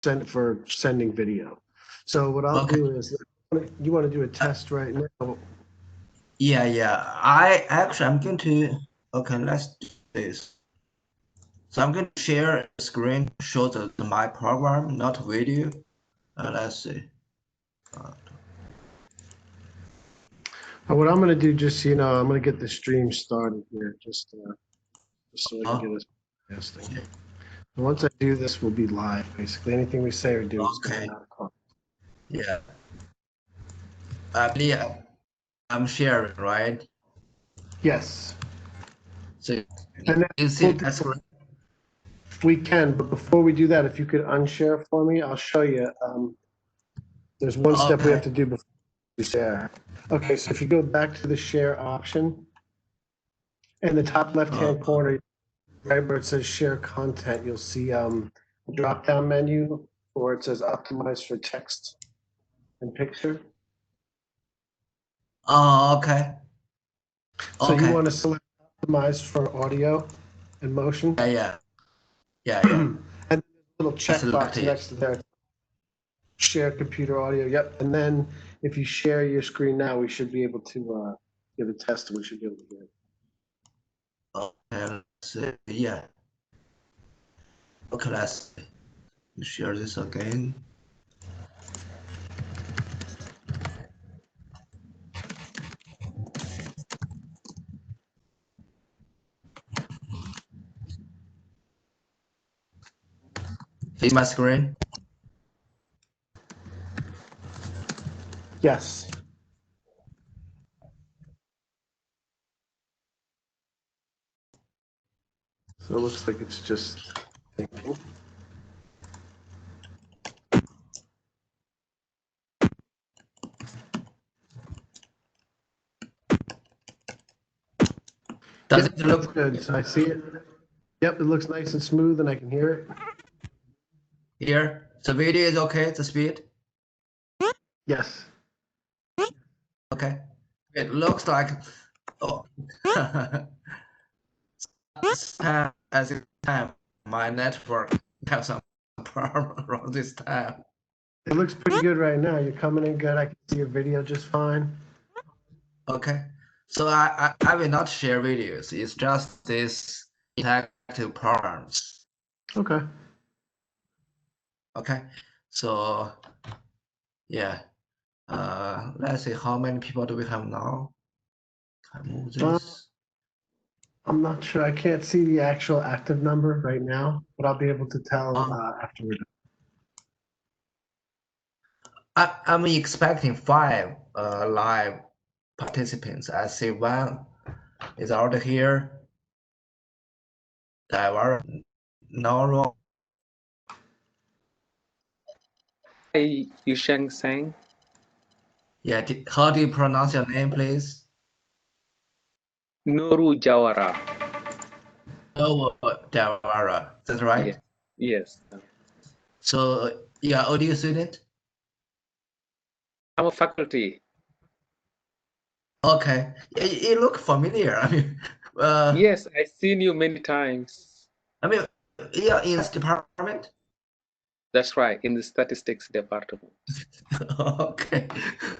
sending video. So what I'll do is, you want to do a test right now? Yeah. I'm going to. Okay, let's do this. So I'm going to share a screen to show my program, not video. Let's see. What I'm going to do, just so you know, I'm going to get the stream started here, just so I can get us testing. And once I do this, we'll be live. Basically, anything we say or do is going to record. Yeah. I believe I'm sharing, right? Yes. So And you see that screen? We can, but before we do that, if you could unshare for me, I'll show you. There's one step we have to do before we share. Okay, so if you go back to the share option, in the top left-hand corner, right where it says share content, you'll see a drop-down menu where it says optimize for text and picture. Oh, okay. So you want to select optimize for audio and motion. Yeah. And there's a little checkbox next to there. Share computer audio. Yep. And then if you share your screen now, we should be able to give a test. We should be able to hear it. Okay, let's see. Yeah. Okay, let's share this again. See my screen? Yes. So it looks like it's just thinking. Does it look good? So I see it. Yep, it looks nice and smooth, and I can hear it. Here, the video is okay, the speed? Yes. Okay. It looks like, as this time, my network have some problem around this time. It looks pretty good right now. You're coming in good. I can see your video just fine. Okay. So I will not share videos. It's just this interactive programs. Okay. Okay. So yeah. Let's see how many people do we have now. Can I move this? I'm not sure. I can't see the actual active number right now, but I'll be able to tell after we're done. I'm expecting 5 live participants. I see 1 is already here. No wrong. Hey, Yusheng Sang. Yeah, how do you pronounce your name, please? Noru Jawara. Oh, Jawara. That's right? Yes. So, yeah, audio student? I'm a faculty. Okay. You look familiar. I mean, yes, I've seen you many times. I mean, yeah, in this department? That's right, in the statistics department. Okay.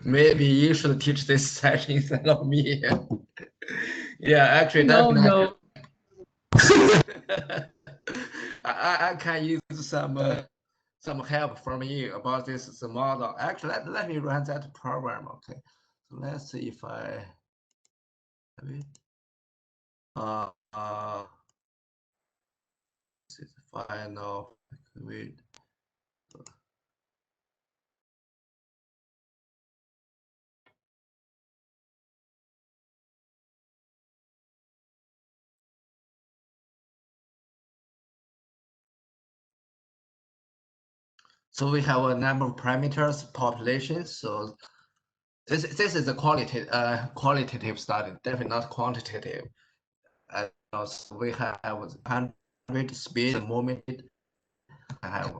Maybe you should teach this session instead of me. Yeah, actually, no. I can use some help from you about this model. Actually, let me run that program. Okay, so let's see if I have it. This is the final. Wait. So we have a number of parameters, populations. So this is a qualitative study, definitely not quantitative. So we have 100 speed and moment. I have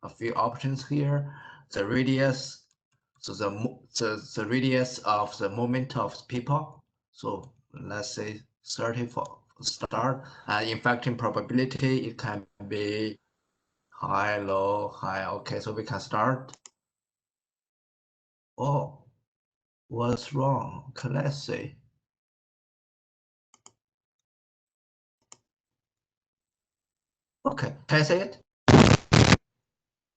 a few options here. The radius, so the radius of the movement of people. So let's say 30 for start. Infecting probability, it can be high, low, high. Okay, so we can start. Oh, what's wrong? Okay, let's see. Okay, can I say it?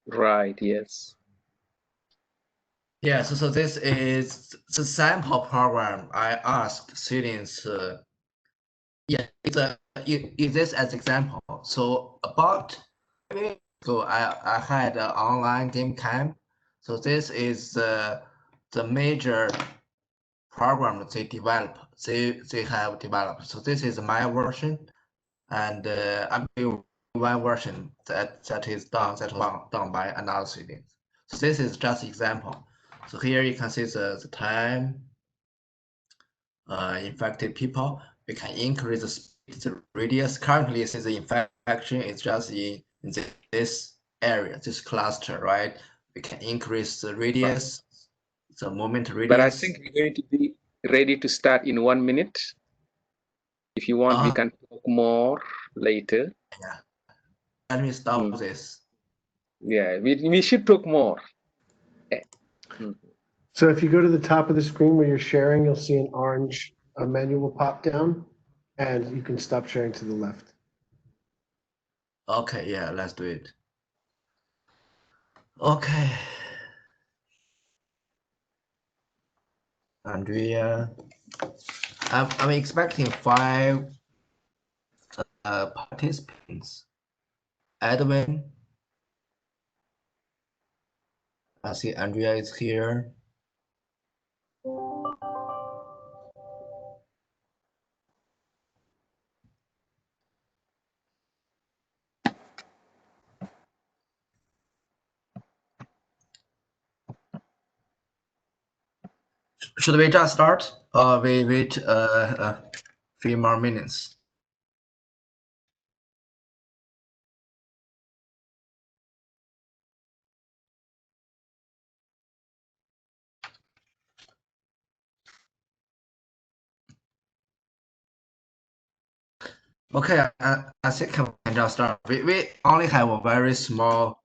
Right, yes. Yeah, so this is the sample program I asked students. Yeah, use this as example. So about a week ago, I had an online game camp. So this is the major program that they develop. They have developed. So this is my version, and I'm doing one version that is done by another student. So this is just example. So here you can see the time infected people. We can increase the radius. Currently, since the infection is just in this area, this cluster, right? We can increase the radius, the moment radius. But I think we're going to be ready to start in 1 minute. If you want, we can talk more later. Yeah. Let me stop this. Yeah, we should talk more. So if you go to the top of the screen where you're sharing, you'll see an orange menu will pop down, and you can stop sharing to the left. Okay, yeah, let's do it. Okay. Andrea, I'm expecting 5 participants. Edwin, I see Andrea is here. Should we just start or we wait a few more minutes? Okay, I think we can just start. We only have a very small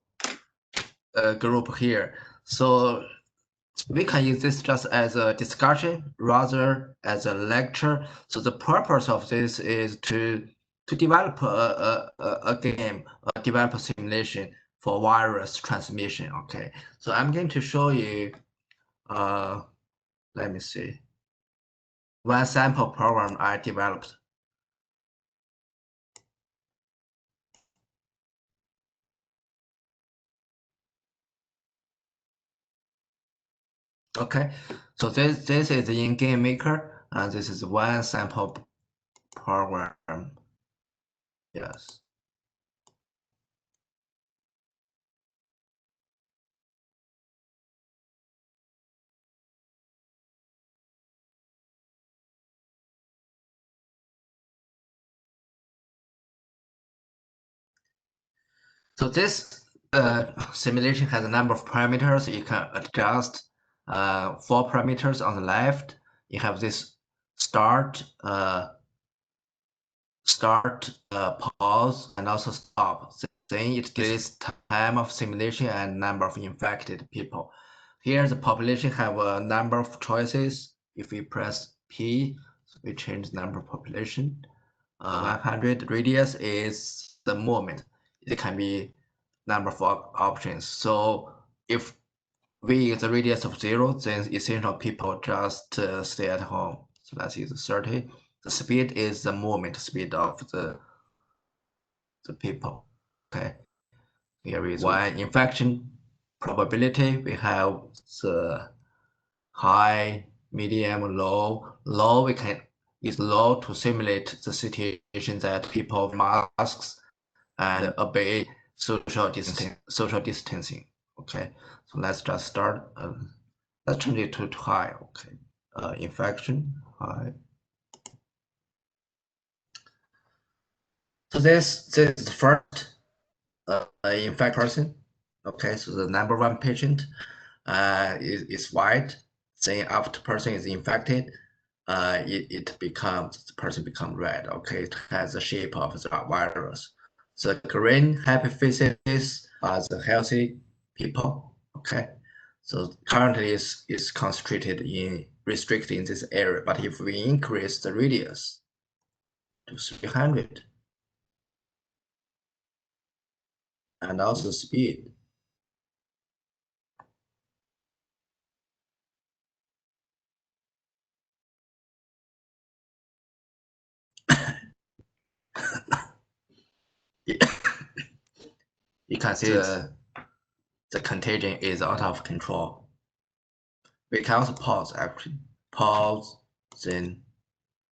group here, so we can use this just as a discussion rather as a lecture. So the purpose of this is to develop a game, develop a simulation for virus transmission. Okay, so I'm going to show you. Let me see. One sample program I developed. Okay, so this is in GameMaker, and this is one sample program. Yes. So this simulation has a number of parameters. You can adjust 4 parameters on the left. You have this start, pause, and also stop. Then it gives time of simulation and number of infected people. Here the population have a number of choices. If we press P, we change the number of population. 100 radius is the moment. It can be number of options. So if we use the radius of 0, then essential people just stay at home. So let's use 30. The speed is the movement speed of the people. Okay. Here is one infection probability. We have the high, medium, low. Low we can use low to simulate the situation that people wear masks and obey social distancing. Okay, so let's just start. Let's change it to high. Okay, infection high. So this is the first infected person. Okay, so the number 1 patient is white. Then after person is infected, the person becomes red. Okay, it has the shape of the virus. The green happy faces are the healthy people. Okay, so currently is concentrated in restricting this area, but if we increase the radius to 300 and also the speed, you can see the contagion is out of control. We can also pause, actually. Pause, then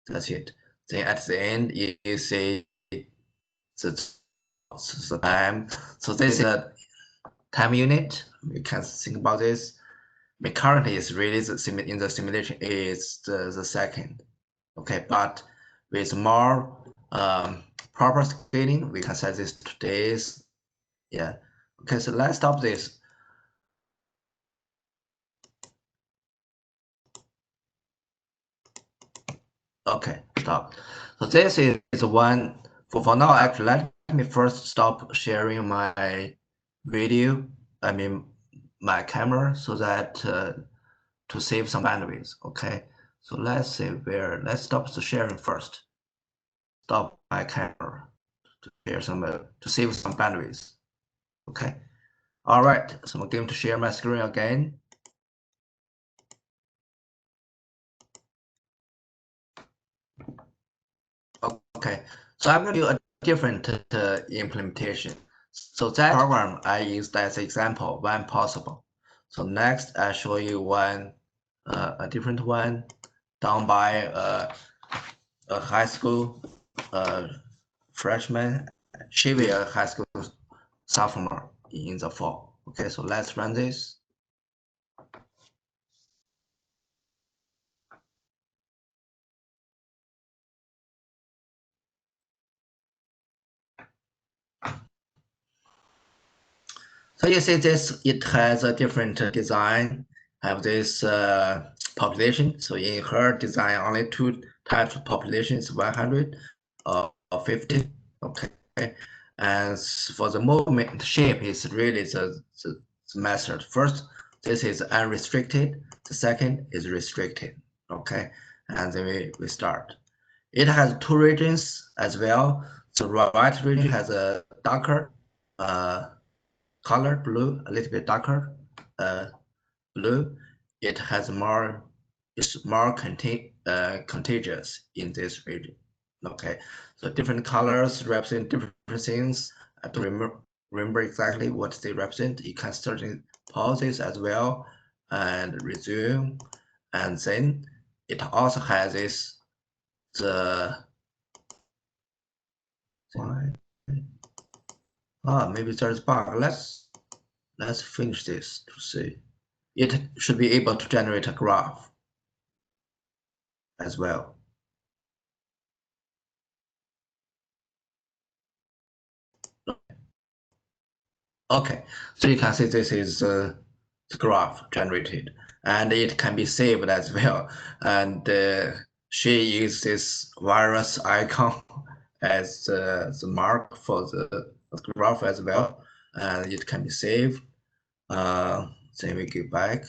that's it. Then at the end, you see the time. So this is a time unit. We can think about this. Currently, is really in the simulation is the second. Okay, but with more proper scaling, we can set this to days. Yeah. Okay, so let's stop this. Okay, stop. So this is one for now. Actually, let me first stop sharing my video. I mean, my camera, so that to save some bandwidth. Okay, so let's say let's stop the sharing first. Stop my camera to share some to save some bandwidth. Okay. All right. So I'm going to share my screen again. Okay, so I'm going to do a different implementation. So that program I used as example when possible. So next I show you one, a different one done by a high school freshman. She will be a high school sophomore in the fall. Okay, so let's run this. So you see this, it has a different design, have this population. So in her design, only two types of populations, 100 or 50. Okay. And for the movement shape is really the method. First, this is unrestricted. The second is restricted. Okay. And then we start. It has two regions as well. The right region has a darker color blue, a little bit darker blue. It has more, it's more contagious in this region. Okay, so different colors represent different things. I don't remember exactly what they represent. You can certainly pause this as well and resume. And then it also has this maybe there's bug. Let's finish this to see. It should be able to generate a graph as well. Okay, so you can see this is the graph generated, and it can be saved as well. And she uses this virus icon as the mark for the graph as well, and it can be saved. Then we go back.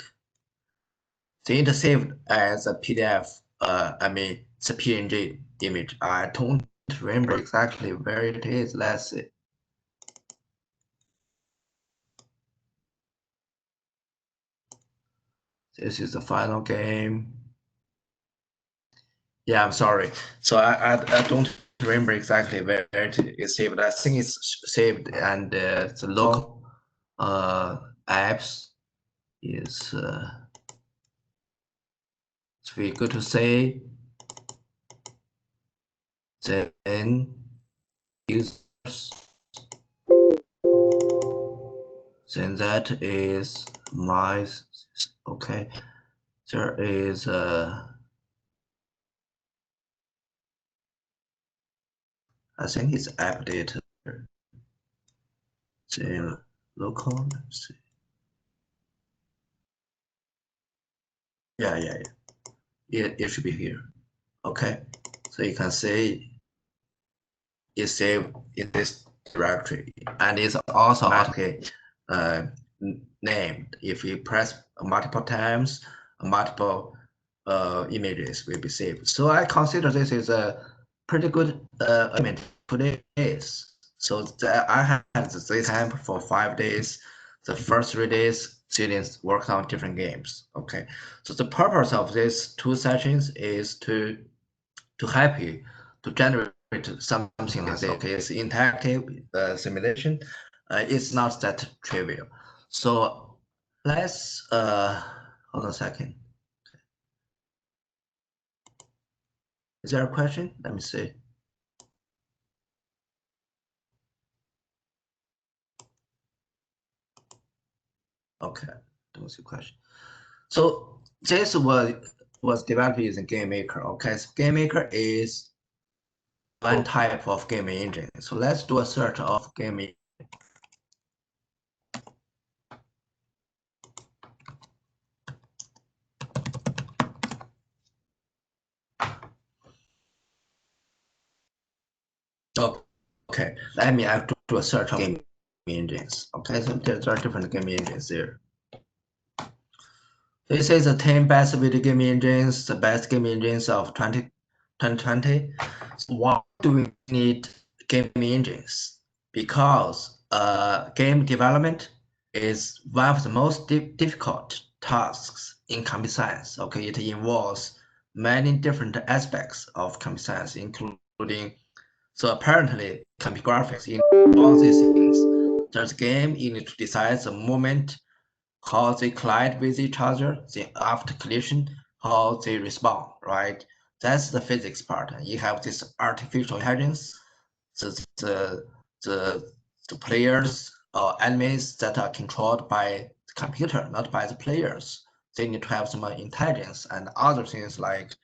Then it saved as a PDF. I mean, it's a PNG image. I don't remember exactly where it is. Let's see. This is the final game. Yeah, I'm sorry. So I don't remember exactly where it is saved. I think it's saved and the local apps is it's very good to say. Then users. Then that is my, okay. There is I think it's updated. Then local, let's see. Yeah. It should be here. Okay. So you can see it's saved in this directory, and it's also automatically named. If you press multiple times, multiple images will be saved. So I consider this is a pretty good element to this. So I had this camp for 5 days. The first 3 days, students worked on different games. Okay, so the purpose of these 2 sessions is to help you to generate something like this. Okay, it's interactive simulation. It's not that trivial. So let's hold on a second. Is there a question? Let me see. Okay, don't see question. So this was developed using GameMaker. Okay, so GameMaker is one type of game engine. So let's do a search of GameMaker. Okay, let me do a search of game engines. Okay, so there are different game engines there. This is the 10 best video game engines, the best game engines of 2020. So why do we need game engines? Because game development is one of the most difficult tasks in computer science. Okay, it involves many different aspects of computer science, including, so apparently computer graphics involves these things. There's a game, you need to decide the moment, how they collide with each other, then after collision, how they respond, right? That's the physics part. You have this artificial intelligence, the players or enemies that are controlled by the computer, not by the players. They need to have some intelligence and other things like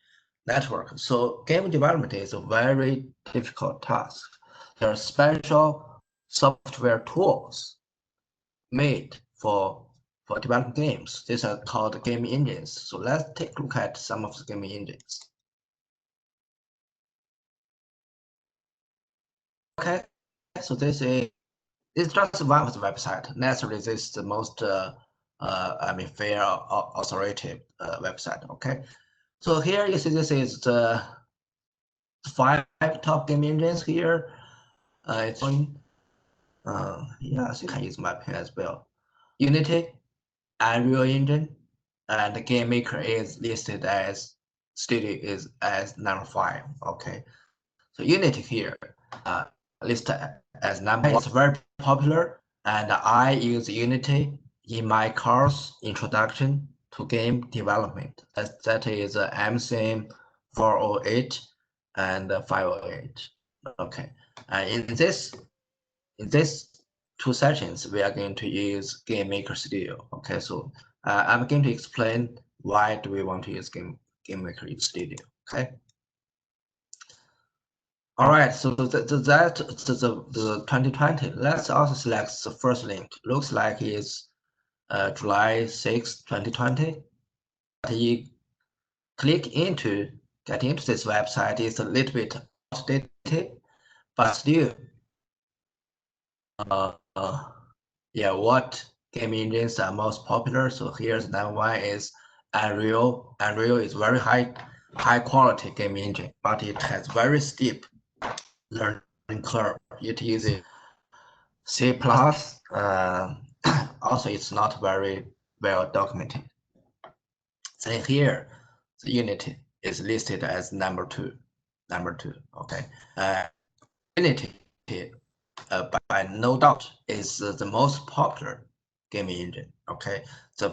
network. So game development is a very difficult task. There are special software tools made for developing games. These are called game engines. So let's take a look at some of the game engines. Okay, so this is just one of the website. Naturally, this is the most fair authoritative website. Okay, so here you see this is the 5 top game engines here. It's yeah, you can use my pen as well. Unity, Unreal Engine, and the GameMaker is listed as number 5. Okay, so Unity here listed as number 1. It's very popular, and I use Unity in my course Introduction to Game Development. That is MCM 408 and 508. Okay, in this 2 sessions, we are going to use GameMaker Studio. Okay, so I'm going to explain why do we want to use GameMaker Studio. Okay. All right, so the 2020. Let's also select the first link. Looks like it's July 6, 2020. You click into get into this website. It's a little bit outdated, but still. Yeah, what game engines are most popular? So here's number 1 is Unreal. Unreal is very high quality game engine, but it has very steep learning curve. It uses C++. Also, it's not very well documented. Then here, the Unity is listed as number 2. Okay. Unity, by no doubt, is the most popular game engine. Okay, the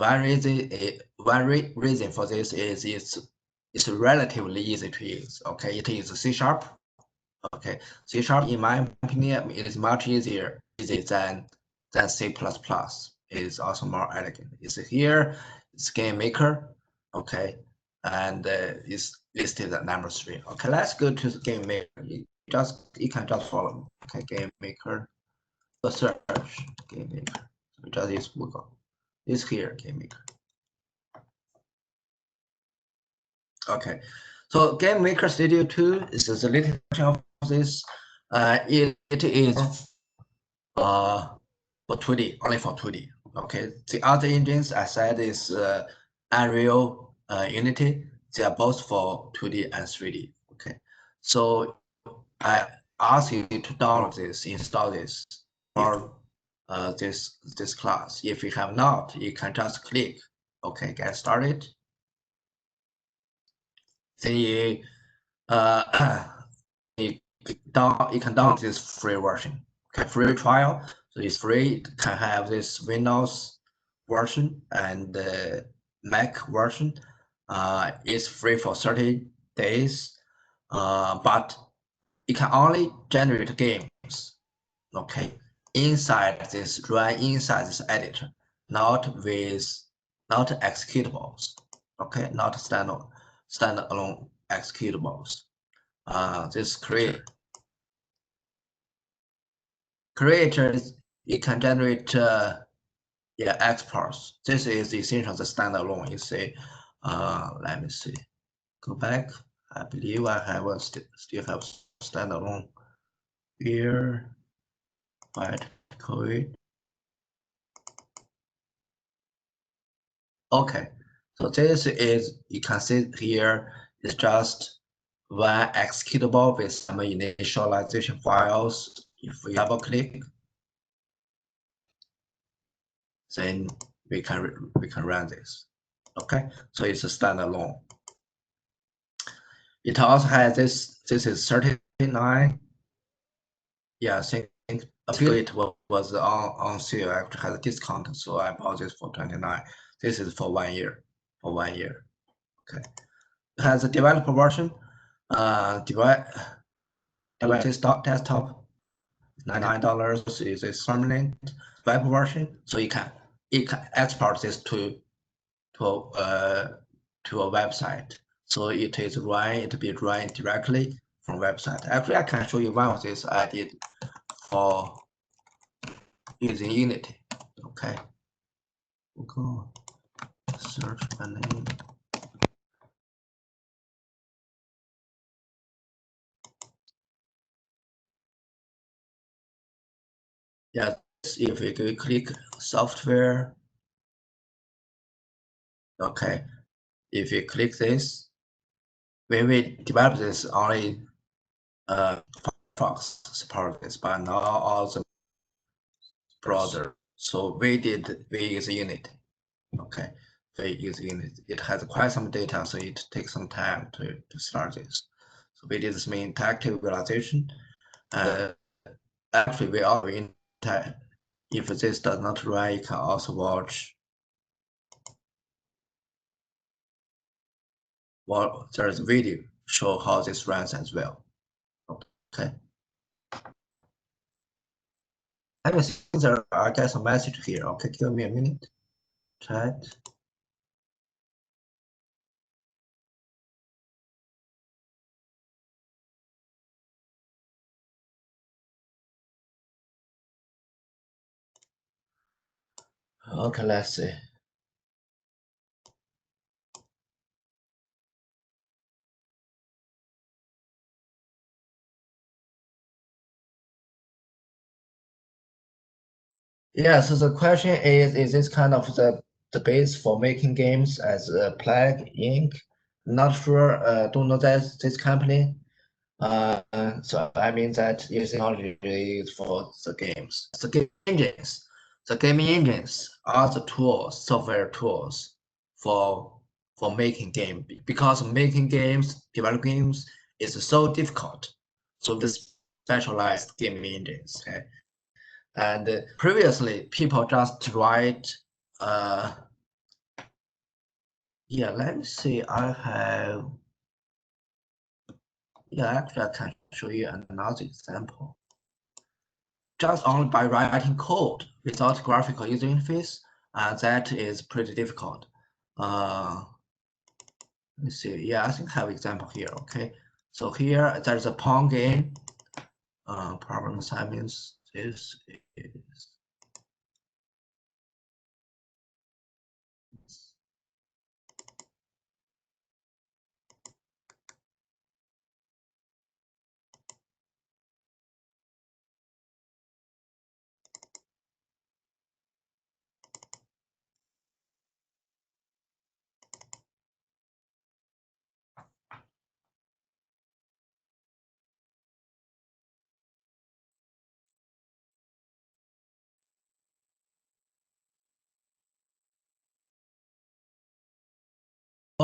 one reason for this is it's relatively easy to use. Okay, it is C#. Okay, C# in my opinion is much easier than C++. It is also more elegant. It's here. It's GameMaker. Okay, and it's listed at number 3. Okay, let's go to the GameMaker. You can just follow me. Okay, GameMaker. The search GameMaker. So just use Google. It's here, GameMaker. Okay, so GameMaker Studio 2 is the latest version of this. It is for 2D, only for 2D. Okay, the other engines I said is Unreal, Unity. They are both for 2D and 3D. Okay, so I ask you to download this, install this for this class. If you have not, you can just click OK, get started. Then you you can download this free version. Okay, free trial. So it's free. It can have this Windows version and Mac version. It's free for 30 days, but it can only generate games. Okay, inside this editor, not executables. Okay, not standalone executables. This creators, you can generate exports. This is essentially the standalone. You see, let me see, go back. I believe I have still have standalone here. Right, code. Okay, so this is, you can see here, it's just one executable with some initialization files. If we double click, then we can run this. Okay, so it's a standalone. It also has this. This is 39. Yeah, I think it was on sale. Actually has a discount, so I bought this for 29. This is for 1 year. For 1 year. Okay. It has a developer version. Device desktop. $99 is a permanent web version, so it can export this to a website. So it is be run directly from website. Actually, I can show you one of this I did for using Unity. Okay. Go search my name. Yeah, if we click software, okay. If you click this, when we develop this, only Firefox support this, but not all the browser. So we use Unity. Okay, we use Unity. It has quite some data, so it takes some time to start this. So we did this main interactive visualization. Actually, we are in time. If this does not run, you can also watch. Well, there's a video show how this runs as well. Okay. Let me see there. I got some message here. Okay, give me a minute. Chat. Okay, let's see. Yeah, so the question is this kind of the base for making games as a Plague Inc? Not sure, don't know that this company. So I mean that using technology for the games. The game engines, the gaming engines are the tools, software tools for making game, because making games, developing games is so difficult. So the specialized gaming engines. Okay? And previously, people just write. Yeah, let me see. I have. Yeah, actually, I can show you another example. Just only by writing code without graphical user interface, that is pretty difficult. Let's see. Yeah, I think I have example here. Okay, so here there's a Pong game. Problem assignments. This is.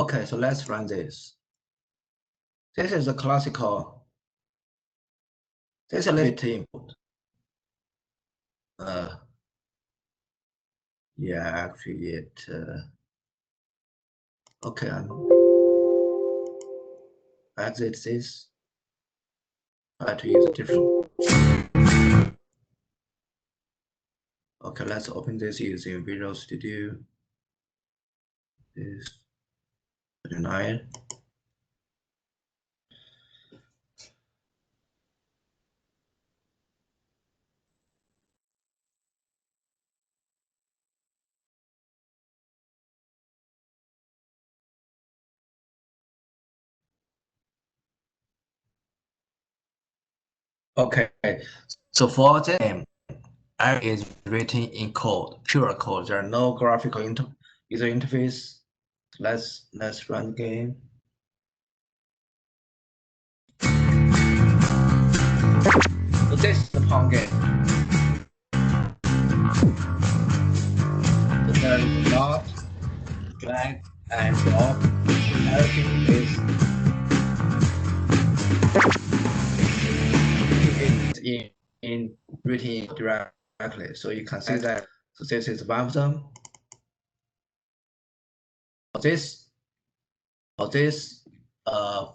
Okay, so let's run this. This is a classical. This is a little input. Yeah, actually it. Okay, exit this. Try to use different. Okay, let's open this using Visual Studio. This 39. Okay, so for the game, R is written in code, pure code. There are no graphical user interface. Let's run the game. So this is the Pong game. So there is not drag and drop. Everything is in written directly. So you can see that. So this is one of them. This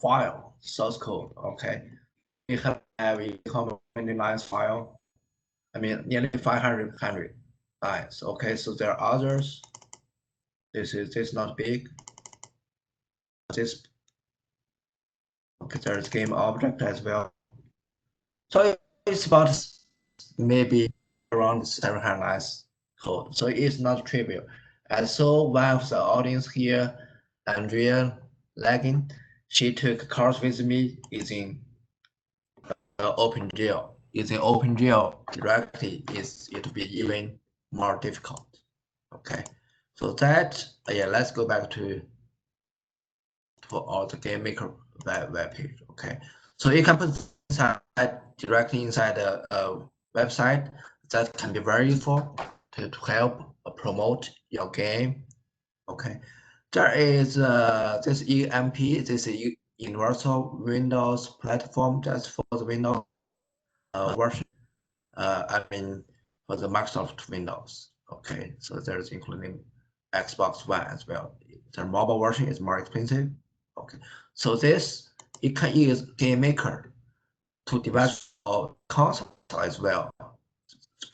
file source code. Okay, we have a common lines file. I mean, nearly 500 lines. Okay, so there are others. This is not big. This okay, there's game object as well. So it's about maybe around 700 lines code. So it's not trivial. And so one of the audience here, Andrea Lagging, she took a course with me using OpenGL. Using OpenGL directly it will be even more difficult. Okay, so that yeah, let's go back to our the GameMaker web page. Okay, so you can put inside directly inside the website. That can be very useful to help promote your game. Okay, there is this EMP. This is Universal Windows Platform. That's for the Windows version. I mean for the Microsoft Windows. Okay, so there's including Xbox One as well. The mobile version is more expensive. Okay, so this you can use GameMaker to develop a console as well.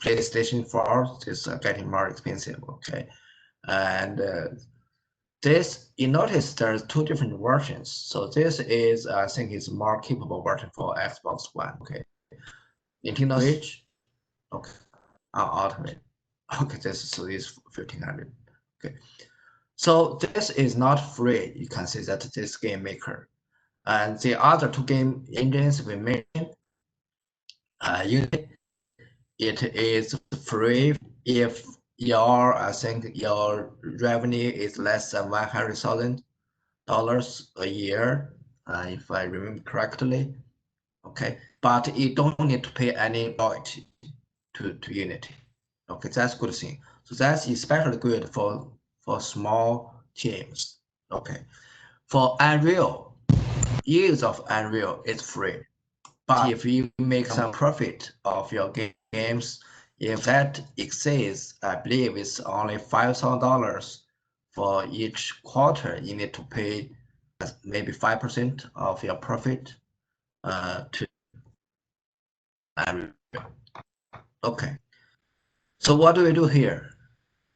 PlayStation 4 is getting more expensive. Okay, and this you notice there's two different versions. So this is I think is more capable version for Xbox One. Okay, Nintendo Switch. Okay, Ultimate. Okay, this is 1500. Okay, so this is not free. You can see that this GameMaker. And the other two game engines we mentioned, it is free if I think your revenue is less than $100,000 a year, if I remember correctly. Okay, but you don't need to pay any royalty to Unity. Okay, that's a good thing. So that's especially good for small teams. Okay, for Unreal, use of Unreal is free. But if you make some profit of your games, if that exceeds, I believe it's only $5,000 for each quarter, you need to pay maybe 5% of your profit to Unreal. Okay. So what do we do here?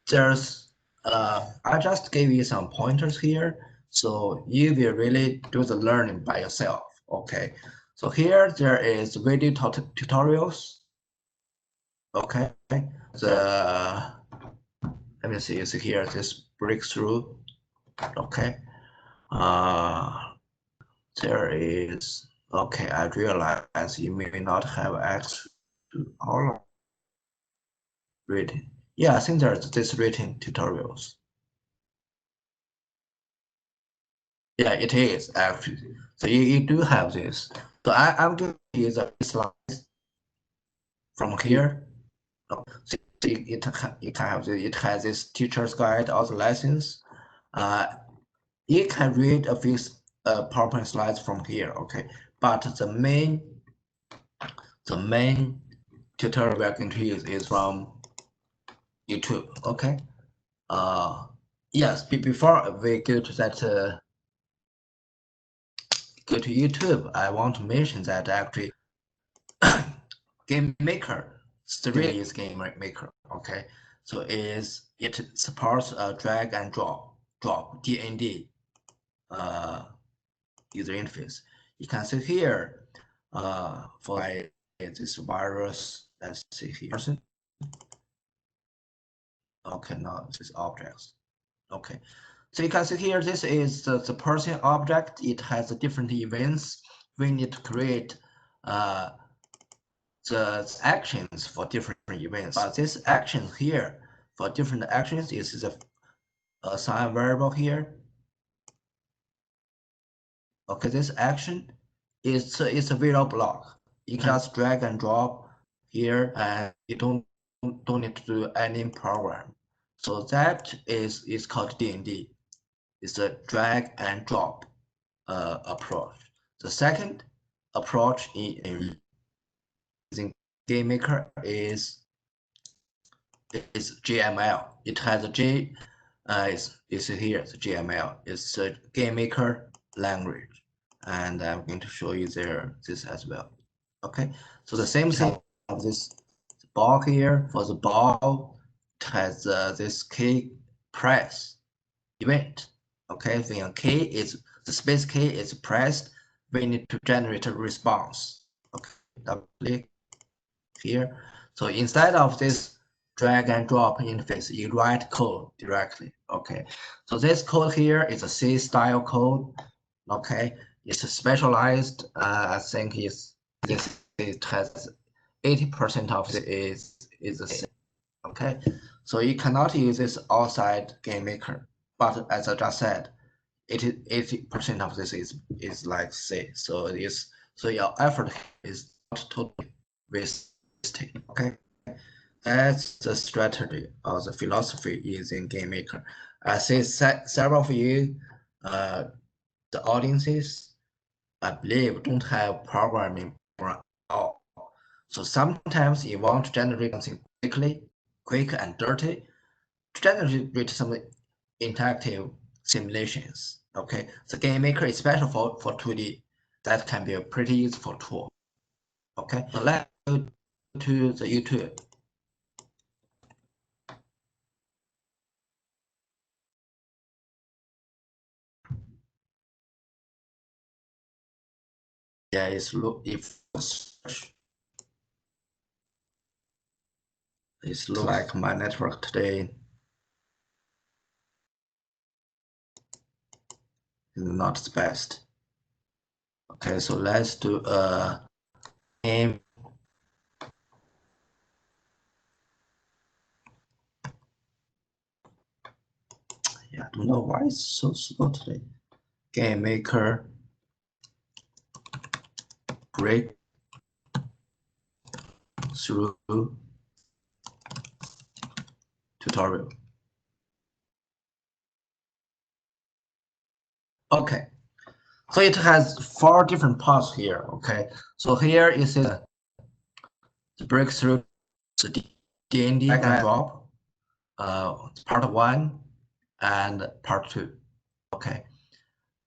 There's I just gave you some pointers here, so you will really do the learning by yourself. Okay, so here there is video tutorials. Okay, let me see. You see here this breakthrough. Okay, there is. Okay, I realize you may not have access to all of reading. Yeah, I think there's this written tutorials. Yeah, it is actually. So you do have this. So I'm going to use a slide from here. So it can have it has this teacher's guide, all the lessons. You can read a few PowerPoint slides from here, okay? But the main tutorial we're going to use is from YouTube, okay? Yes, before we go to that, go to YouTube, I want to mention that actually GameMaker still is GameMaker, okay? So it supports drag and drop DND user interface. You can see here for this virus. Let's see here. Okay, now this is objects. Okay, so you can see here, this is the person object. It has different events. We need to create the actions for different events. But this action here for different actions is the assign variable here. Okay, this action is a video block. You can just drag and drop here, and you don't need to do any program. So that is called DND. It's a drag and drop approach. The second approach in using GameMaker is GML. It has a G, is here, the GML. It's a GameMaker language. And I'm going to show you this as well. Okay, so the same thing of this ball here. For the ball, it has this key press event. Okay, when the space key is pressed, we need to generate a response. Okay, double click here. So instead of this drag and drop interface, you write code directly. Okay, so this code here is a C style code. Okay, it's specialized. I think it has 80% of it is the same. Okay, so you cannot use this outside GameMaker. But as I just said, 80% of this is like C. So your effort is not totally wasted. Okay, that's the strategy or the philosophy using GameMaker. I see several of you, the audiences, I believe, don't have programming at all. So sometimes you want to generate something quick and dirty, to generate some interactive simulations. Okay, the GameMaker is special for 2D. That can be a pretty useful tool. Okay, so let's go to the YouTube. Yeah, it's like my network today is not the best. Okay, so let's do a game. Yeah, I don't know why it's so slow today. GameMaker break through tutorial. Okay, so it has 4 different parts here. Okay, so here is the breakthrough, the DND drag and drop, part 1 and part 2. Okay,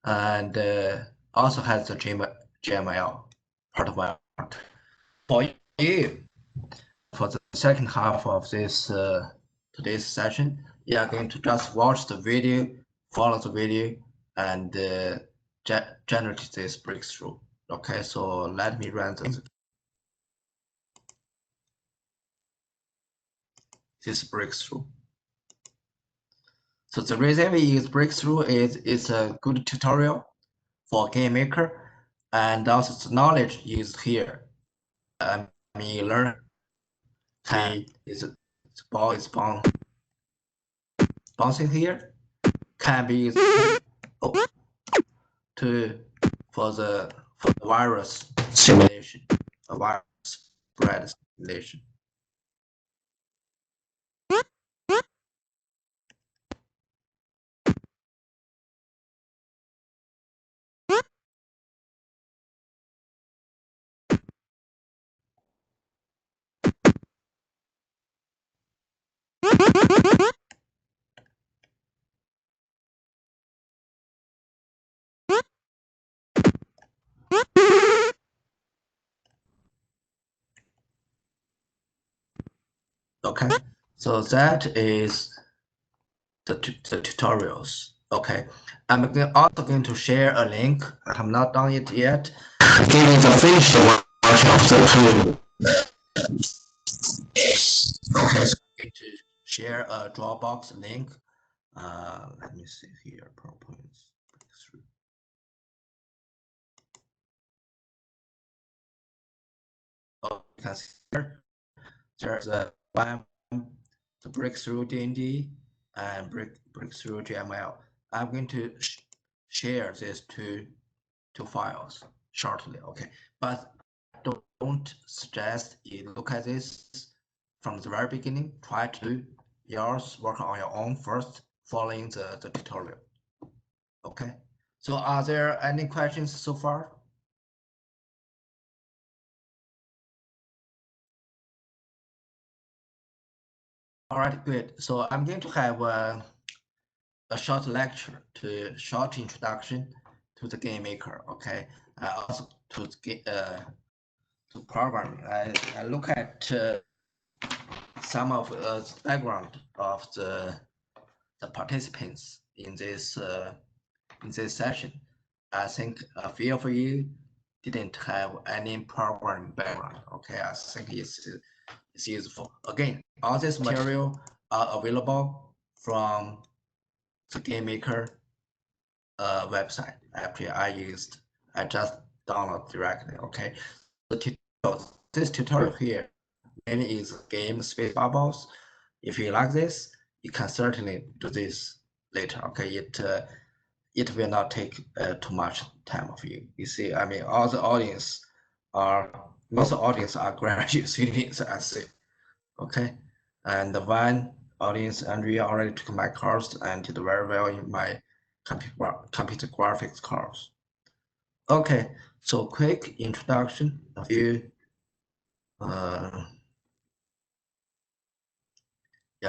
and also has the GML part 1. For you, for the second half of this today's session, you are going to just watch the video, follow the video, and generate this breakthrough. Okay, so let me run this breakthrough. So the reason we use breakthrough is it's a good tutorial for GameMaker, and also the knowledge used here. I mean, learn is the ball is bouncing here can be used for the virus simulation, a virus spread simulation. Okay, so that is the tutorials. Okay, I'm also going to share a link. I'm not done it yet. Giving the finished version of the tool. Okay, so I'm going to share a Dropbox link. Let me see here. PowerPoints. Oh, you can see here. There's a one, the breakthrough DND and breakthrough GML. I'm going to share these two files shortly. Okay, but don't suggest you look at this from the very beginning. Try to do yours, work on your own first, following the tutorial. Okay, so are there any questions so far? All right, good. So I'm going to have a short lecture, short introduction to the GameMaker. Okay, also to programming. I look at some of the background of the participants in this session. I think a few of you didn't have any programming background. Okay, I think it's useful. Again, all this material are available from the GameMaker website. Actually, I just download directly. Okay, this tutorial here mainly is game space bubbles. If you like this, you can certainly do this later. Okay, it will not take too much time of you. You see, I mean, all the audience most audience are graduate students, I see. Okay, and the one audience, Andrea already took my course and did very well in my computer graphics course. Okay, so quick introduction, a few. Yeah,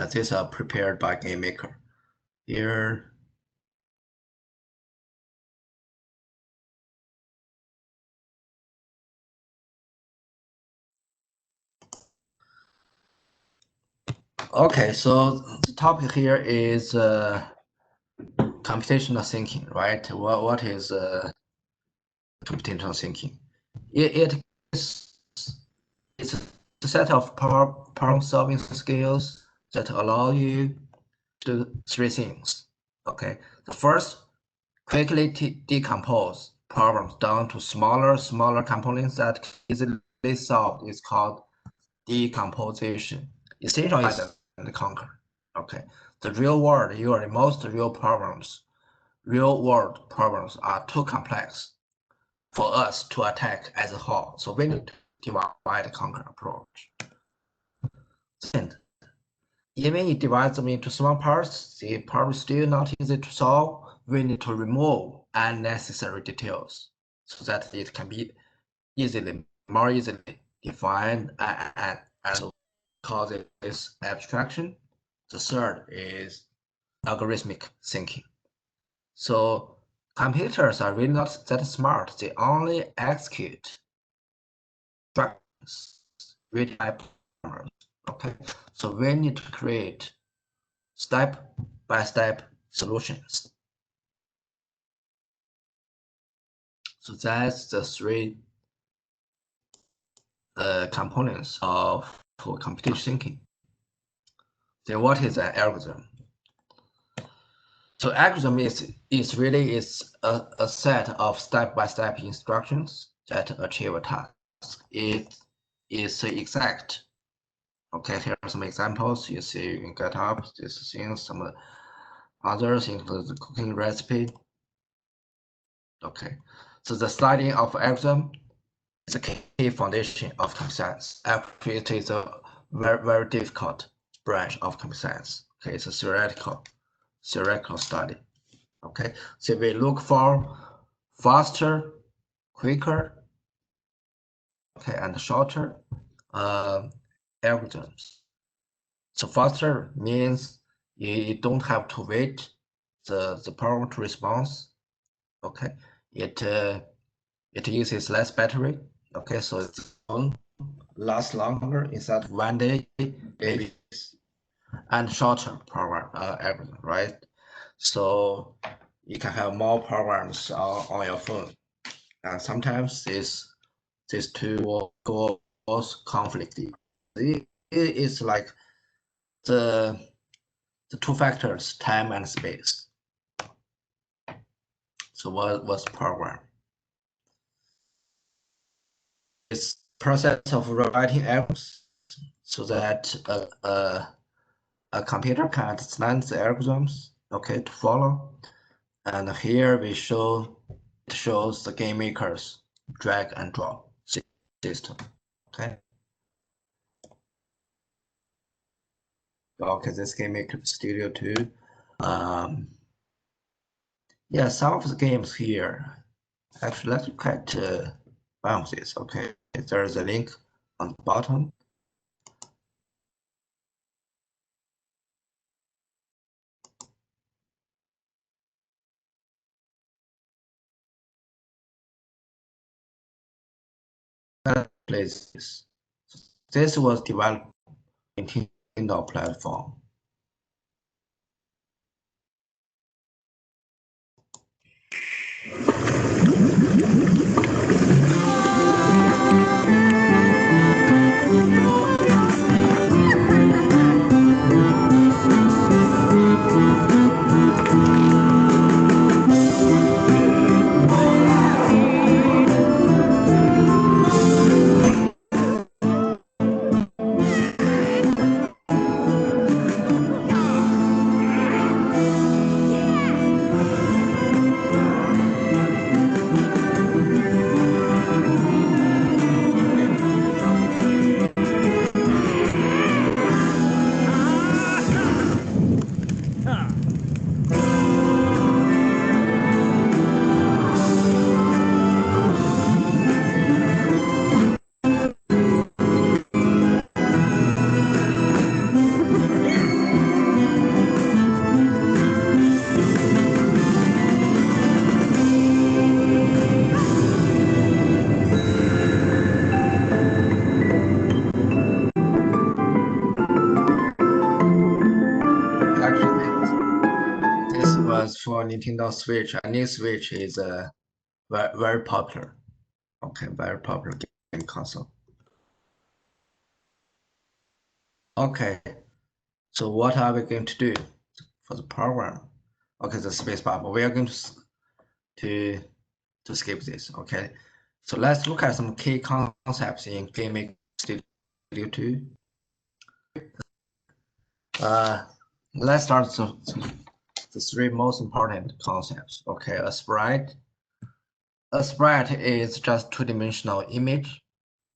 these are prepared by GameMaker. Here. Okay, so the topic here is computational thinking, right? What is computational thinking? It's a set of problem-solving skills that allow you to do three things. Okay, the first, quickly decompose problems down to smaller components that easily solved is called decomposition. Essentially, divide and conquer. Okay, the real world, usually most real world problems are too complex for us to attack as a whole. So we need to divide and conquer approach. Second, even if you divide them into small parts, the problem is still not easy to solve. We need to remove unnecessary details so that it can be more easily defined and so call this abstraction. The third is algorithmic thinking. So computers are really not that smart. They only execute instructions written by programmers. Okay, so we need to create step-by-step solutions. So that's the three components of computational thinking. Then what is an algorithm? So algorithm is really a set of step-by-step instructions that achieve a task. It is exact. Okay, here are some examples. You see, you can get up these things. Some others include the cooking recipe. Okay, so the study of algorithm is a key foundation of computer science. Actually, it is a very difficult branch of computer science. Okay, it's a theoretical study. Okay, so we look for faster, quicker, okay, and shorter algorithms. So faster means you don't have to wait the program to respond. Okay, it uses less battery. Okay, so it's on last longer instead of 1 day, days, and shorter program everything, right? So you can have more programs on your phone, and sometimes these two goals conflict. It's like the two factors, time and space. So what's program? It's process of writing algorithms so that a computer can understand the algorithms, okay, to follow. And here we shows the GameMaker's drag and drop system, okay. Okay, this GameMaker Studio 2. Yeah, some of the games here. Actually, let's look at one of these. Okay, there's a link on the bottom. Places. This was developed in Nintendo platform. This was for Nintendo Switch. And this Switch is very popular. Okay, very popular game console. Okay, so what are we going to do for the program? Okay, the spacebar. But we are going to skip this. Okay, so let's look at some key concepts in GameMaker Studio 2. Let's start the three most important concepts. Okay, a sprite. A sprite is just two-dimensional image.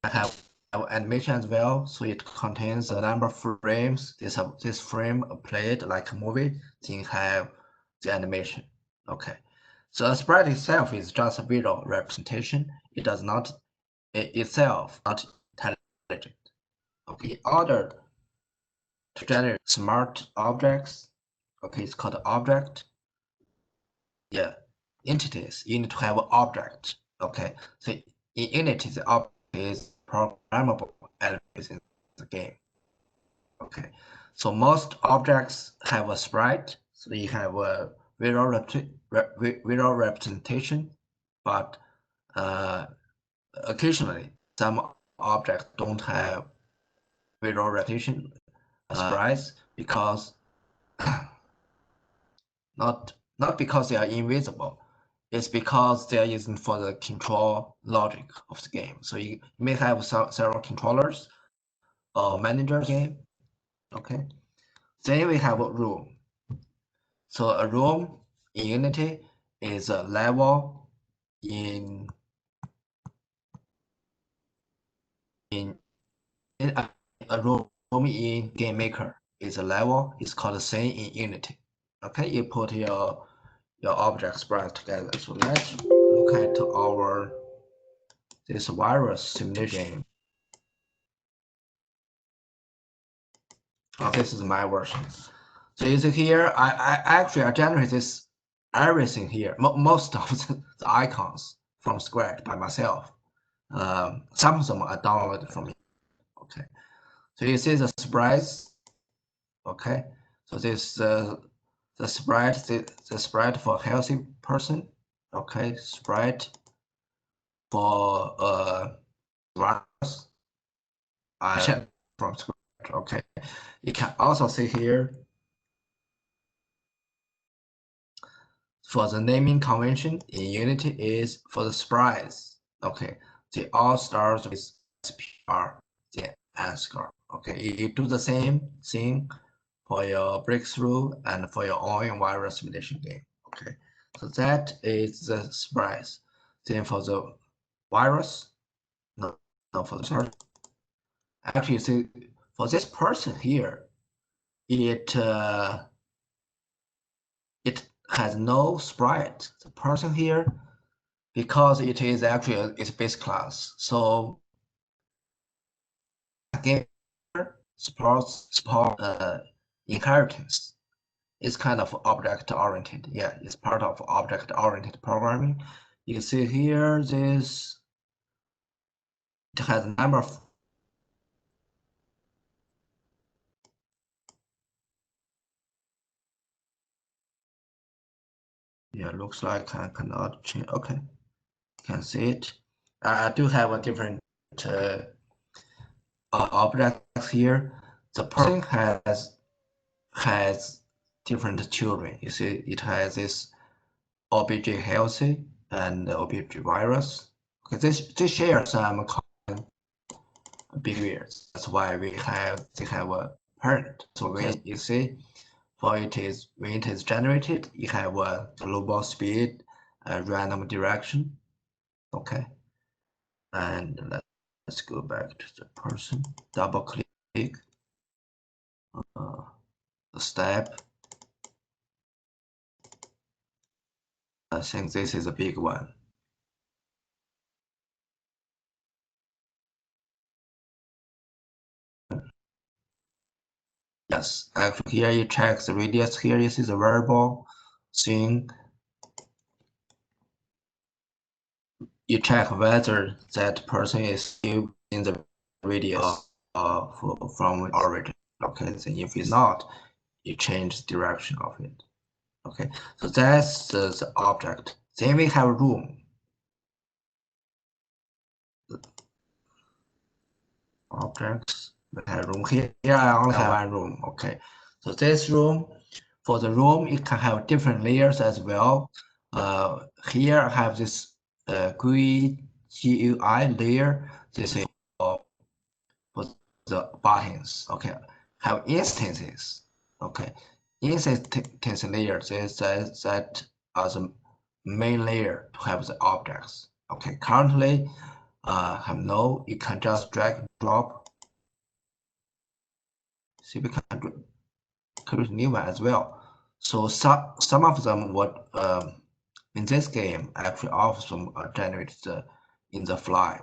I have animation as well, so it contains a number of frames. This frame played like a movie, then have the animation. Okay, so a sprite itself is just a visual representation. It does not itself not intelligent. Okay, in order to generate smart objects, okay, it's called object. Yeah, entities. You need to have an object. Okay, so in Unity, the object is programmable elements in the game. Okay, so most objects have a sprite, so you have a visual representation, but occasionally some objects don't have visual representation sprites because not because they are invisible. It's because they are used for the control logic of the game. So you may have several controllers or manager game. Okay. Then we have a room. So a room in Unity is a level in a room in GameMaker is a level. It's called the same in Unity. Okay, you put your object sprite together. So let's look at this virus simulation game. Oh, this is my version. So you see here, I actually generate this everything here, most of the icons from scratch by myself. Some of them I downloaded from Okay, so you see the sprites. Okay, so this the sprite for healthy person. Okay, sprite for virus. I check from scratch. Okay, you can also see here for the naming convention in Unity is for the sprites. Okay, they all start with SPR, the answer. Okay, you do the same thing for your breakthrough and for your own virus simulation game. Okay, so that is the sprites. Then for the virus, no for the person. Actually, see, for this person here, it has no sprite. The person here, because it is actually its base class. So game supports inheritance. It's kind of object-oriented. Yeah, it's part of object-oriented programming. You see here, this it has a number of looks like I cannot change. Okay, can see it. I do have a different objects here. The person has different children. You see, it has this obj healthy and obj virus. Okay, they share some common behaviors. That's why they have a parent. So when you see, when it is generated, you have a global speed, a random direction. Okay, and let's go back to the person. Double click the step. I think this is a big one. Yes, actually here you check the radius. Here you see the variable thing. You check whether that person is still in the radius from origin. Okay, then if it's not, you change the direction of it. Okay, so that's the object. Then we have room. Objects, we have room here. Here I only have one room. Okay, so this room, for the room, it can have different layers as well. Here I have this GUI layer. This is for the buttons. Okay, have instances. Okay, instance layers is that are the main layer to have the objects. Okay, currently have no. You can just drag and drop. See, we can create a new one as well. So some of them would in this game actually all of them are generated on the fly.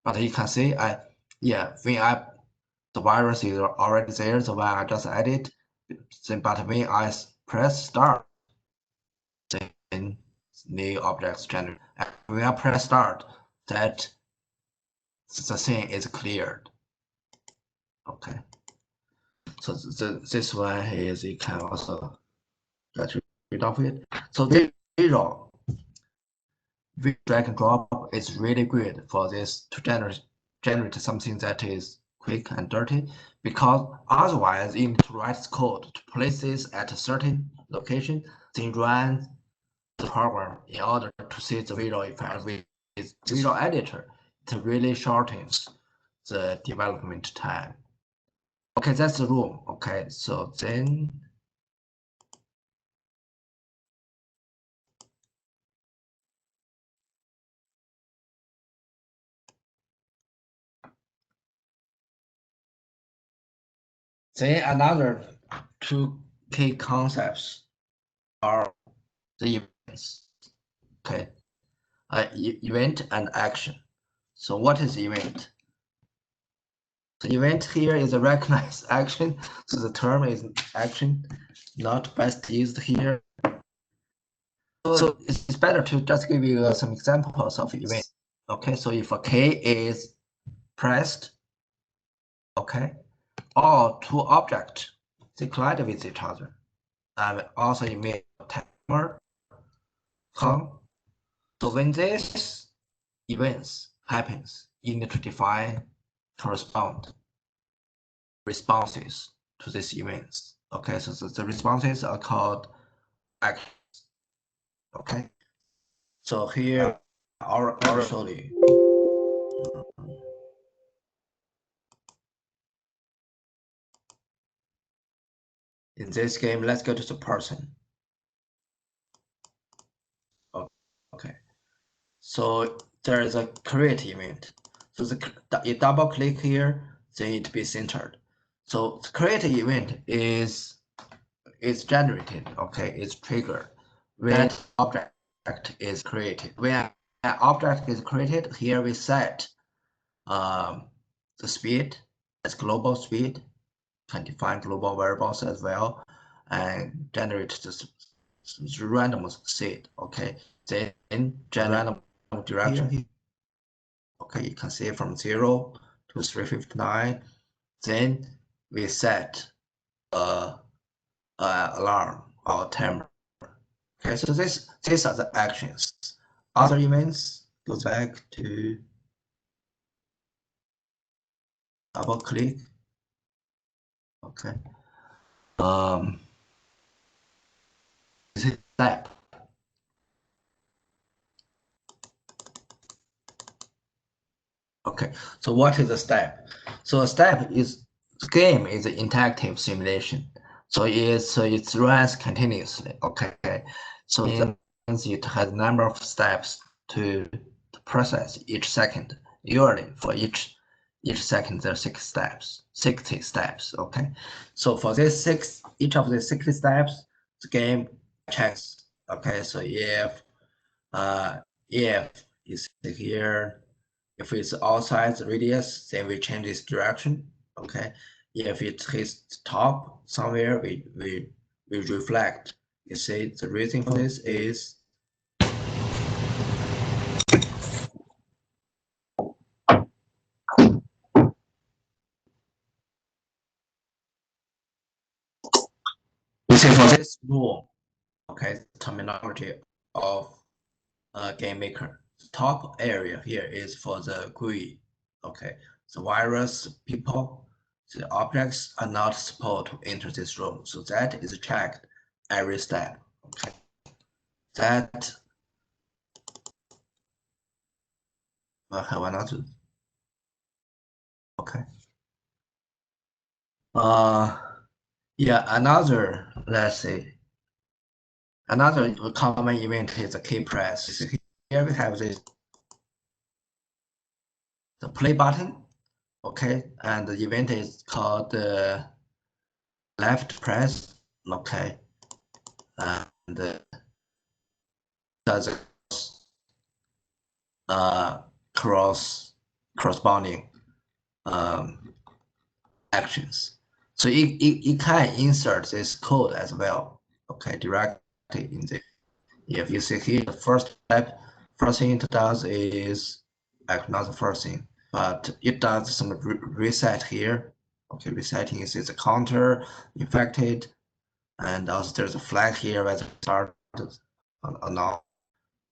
But you can see when the virus is already there, the one I just added. But when I press start, then new objects generate. When I press start, that the thing is cleared. Okay. So this one is you can also get rid of it. So this zero drag and drop is really good for this to generate something that is quick and dirty, because otherwise you need to write code to place this at a certain location, then run the program in order to see the visual effect with visual editor. It really shortens the development time. Okay, that's the room. Okay, so then another two key concepts are the events. Okay, event and action. So what is event? The event here is a recognized action, so the term is action, not best used here. So it's better to just give you some examples of events. Okay, so if a K is pressed, okay, all two objects they collide with each other, and also emit timer count. So when this events happens, you need to define correspond responses to these events. Okay, so the responses are called actions. Okay, so here I'll show you. In this game, let's go to the person. Okay, so there is a create event. So you double click here, then it be centered. So the create event is generated. Okay, it's triggered when object is created. When an object is created, here we set the speed as global speed. Can define global variables as well, and generate the random seed. Okay, then random direction. Okay, you can see from 0 to 359. Then we set alarm or timer. Okay, so these are the actions. Other events goes back to double click. Okay. This is step. Okay, so what is a step? So a step is the game is an interactive simulation. So it runs continuously. Okay, so it means it has a number of steps to process each second. Usually for each second there are 60 steps. Okay, so for each of the 60 steps, the game checks. Okay, so if is here. If it's outside the radius, then we change its direction. Okay. If it hits top somewhere, we reflect. You see, the reason for this is you see for this rule. Okay, terminology of GameMaker. The top area here is for the GUI. Okay, the virus people, the objects are not supposed to enter this room. So that is checked every step. Okay, that I have another. Okay. Yeah, another. Let's see. Another common event is the key press. Here we have the play button. Okay, and the event is called the left press. Okay, and does corresponding actions. So it can insert this code as well. Okay, directly in the. If you see here, the first thing it does is not the first thing, but it does some reset here. Okay, resetting is the counter infected, and also there's a flag here where it started or not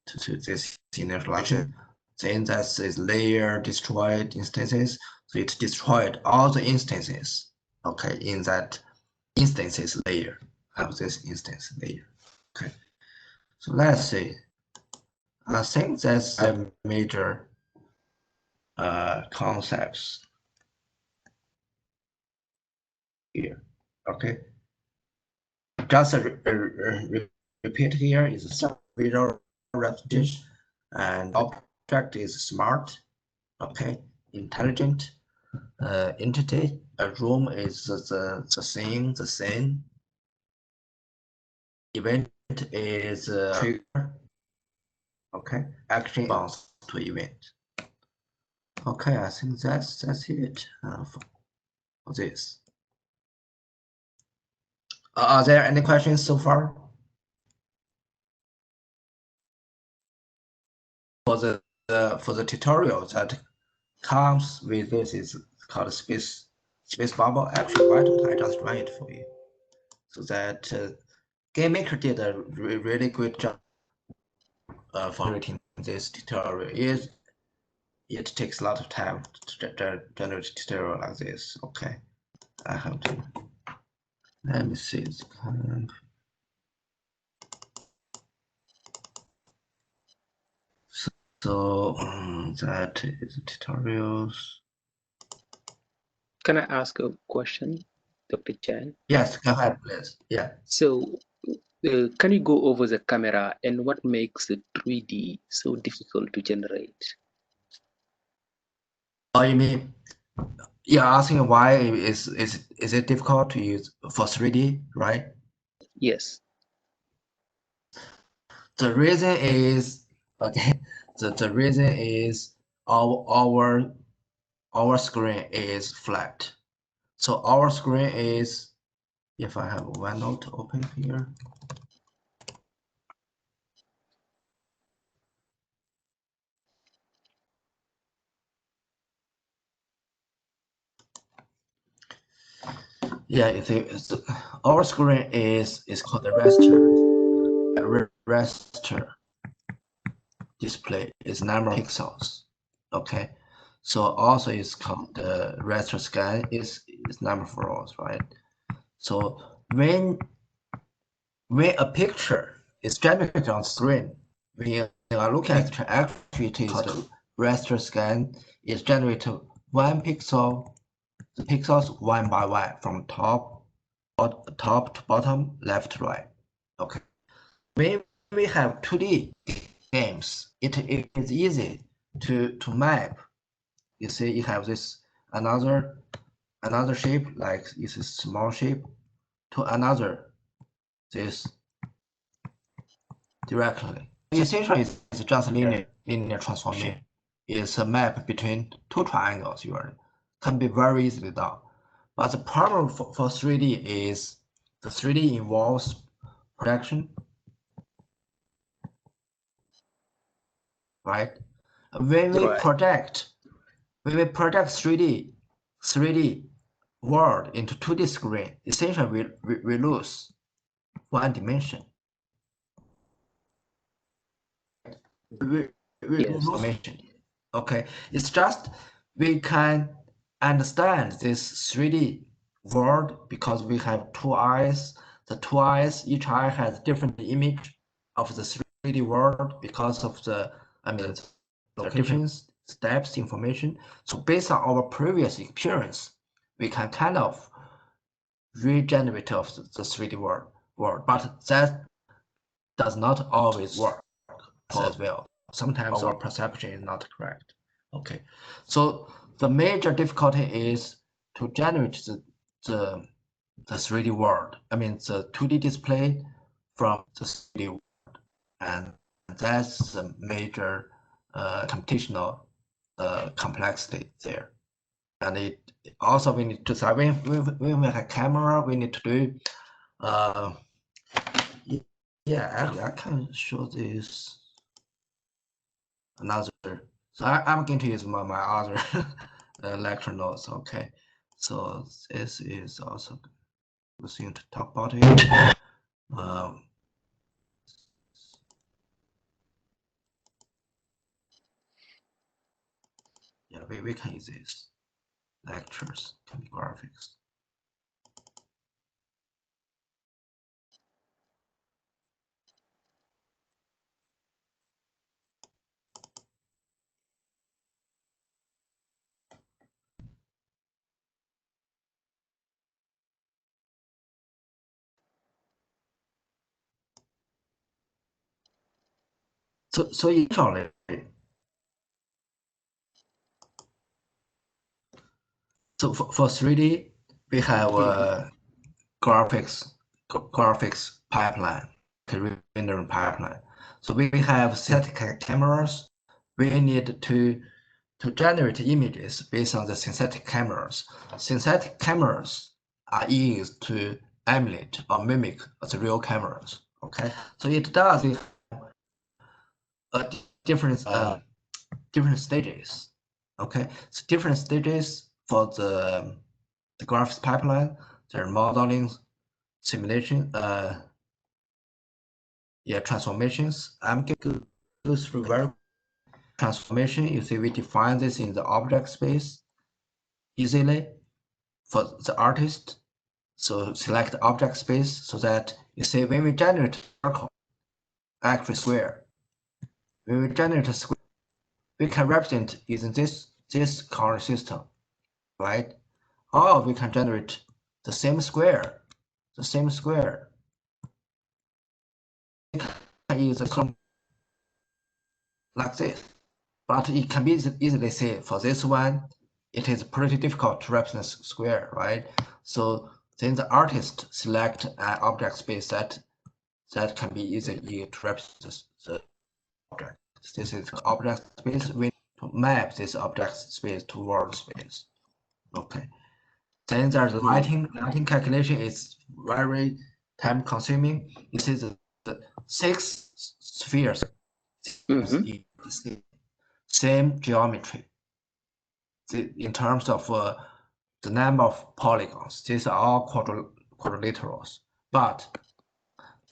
to this initialization. Then that is layer destroyed instances. So it destroyed all the instances. Okay, in that instances layer of this instance layer. Okay, so let's see. I think that's the major concepts here. Okay, just repeat here is visual representation, and object is smart. Okay, intelligent entity. A room is the thing, the scene. Event is trigger. Okay, action response to event. Okay, I think that's it for this. Are there any questions so far? for the tutorial that comes with this is called space bubble. Actually, why don't I just run it for you? So that GameMaker did a really good job for generating this tutorial. It takes a lot of time to generate a tutorial like this. Okay, I have to. Let me see. So that is tutorials. Can I ask a question, Dr. Chan? Yes, go ahead, please. Yeah. So, can you go over the camera and what makes the 3D so difficult to generate? Oh, you mean you're asking why is it difficult to use for 3D, right? Yes. The reason is okay. The reason is our screen is flat. So our screen is, if I have OneNote open here. Yeah, our screen is called a raster display. Is number of pixels. Okay, so also it's called the raster scan is number of rows, right? So when a picture is generated on screen, when you are looking at the actually it is called raster scan, is generated one pixel, the pixels one by one from top to bottom, left to right. Okay. When we have 2D games, it is easy to map. You see, you have this another shape, like it's a small shape, to another this directly. Essentially, it's just linear transformation. It's a map between two triangles. Can be very easily done. But the problem for 3D is the 3D involves projection, right? When we project 3D world into 2D screen, essentially we lose one dimension. We lose dimension. Okay, it's just we can understand this 3D world because we have two eyes. The two eyes, each eye has different image of the 3D world because of the locations, steps, information. So based on our previous experience, we can kind of regenerate of the 3D world, but that does not always work as well. Sometimes our perception is not correct. Okay, so the major difficulty is to generate the 3D world. I mean the 2D display from the 3D world, and that's the major computational complexity there. And it also we need to say when we have camera, we need to do yeah, actually I can show this another. So I'm going to use my other lecture notes. Okay, so this is also we're going to talk about it. Yeah, we can use this. Lectures can be graphics. So usually, so for 3D, we have graphics pipeline, rendering pipeline. So we have synthetic cameras. We need to generate images based on the synthetic cameras. Synthetic cameras are used to emulate or mimic the real cameras. Okay, so it does a different stages. Okay, so different stages for the graphics pipeline. There are modeling, simulation, transformations. I'm going to go through very transformation. You see, we define this in the object space easily for the artist. So select the object space so that you see when we generate a circle, actually square. When we generate a square, we can represent using this current system, right? Or we can generate the same square. We can use a column like this, but it can be easily said for this one, it is pretty difficult to represent square, right? So then the artist select an object space that can be easily to represent the object. This is the object space. We need to map this object space to world space. Okay. Then there's the lighting. Lighting calculation is very time consuming. You see the 6 spheres same geometry. In terms of the number of polygons, these are all quadrilaterals, but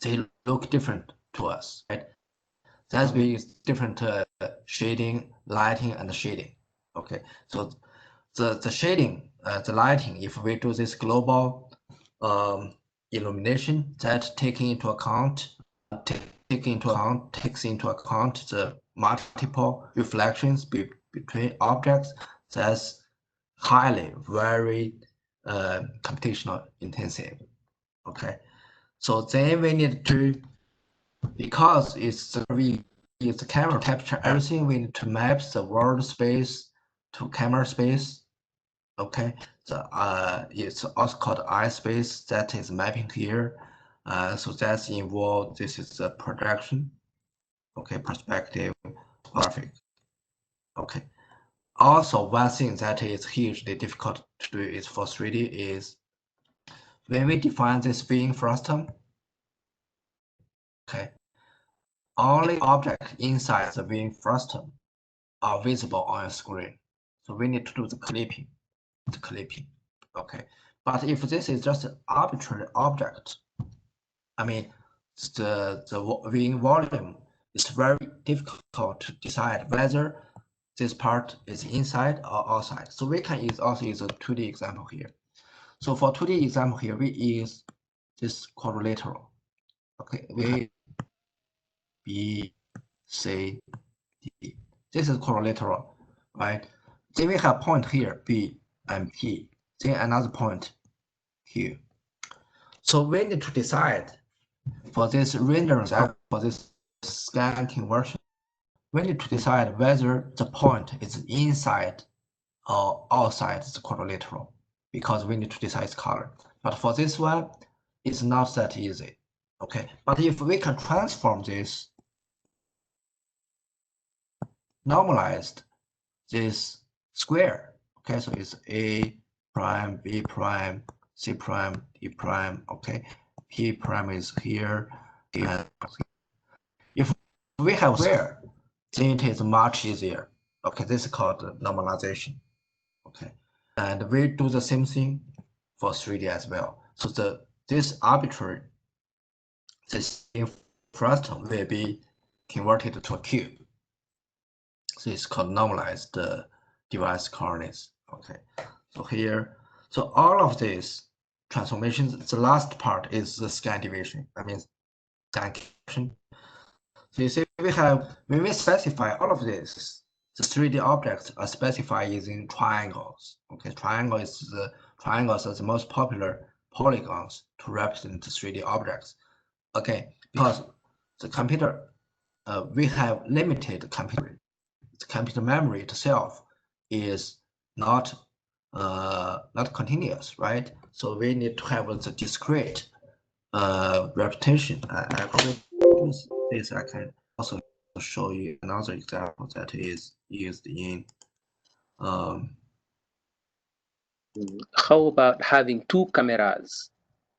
they look different to us, right? That's because different shading, lighting, and shading. Okay, so the shading, the lighting, if we do this global illumination, that takes into account the multiple reflections between objects. That's very computational intensive. Okay, so then we need to, because we use the camera to capture everything, we need to map the world space to camera space. Okay, it's also called eye space. That is mapping here. So that's involved. This is the projection. Okay, perspective, graphic. Okay. Also, one thing that is hugely difficult to do is for 3D is when we define this being frustum. Okay, only objects inside the being frustum are visible on a screen. So we need to do the clipping. Okay, but if this is just an arbitrary object, I mean, the viewing volume is very difficult to decide whether this part is inside or outside. So we can also use a 2D example here. So for 2D example here, we use this quadrilateral. Okay, we have B, C, D. This is quadrilateral, right? Then we have point here, B and P. Then another point here. So we need to decide for this rendering, for this scan conversion, we need to decide whether the point is inside or outside the quadrilateral, because we need to decide its color. But for this one, it's not that easy. Okay, but if we can transform this, normalized this square, okay, so it's A prime, B prime, C prime, D prime, okay, P prime is here, and if we have square, then it is much easier. Okay, this is called normalization. Okay, and we do the same thing for 3D as well. So this arbitrary, this frustum will be converted to a cube. So it's called normalized device coordinates. Okay, so here, so all of these transformations, the last part is the scan division. I mean, scan caption. So you see, when we specify all of this, the 3D objects are specified using triangles. Okay, triangles are the most popular polygons to represent the 3D objects. Okay, because the computer, we have limited computer. The computer memory itself is not continuous, right? So we need to have the discrete repetition. This I can also show you another example that is used in. How about having 2 cameras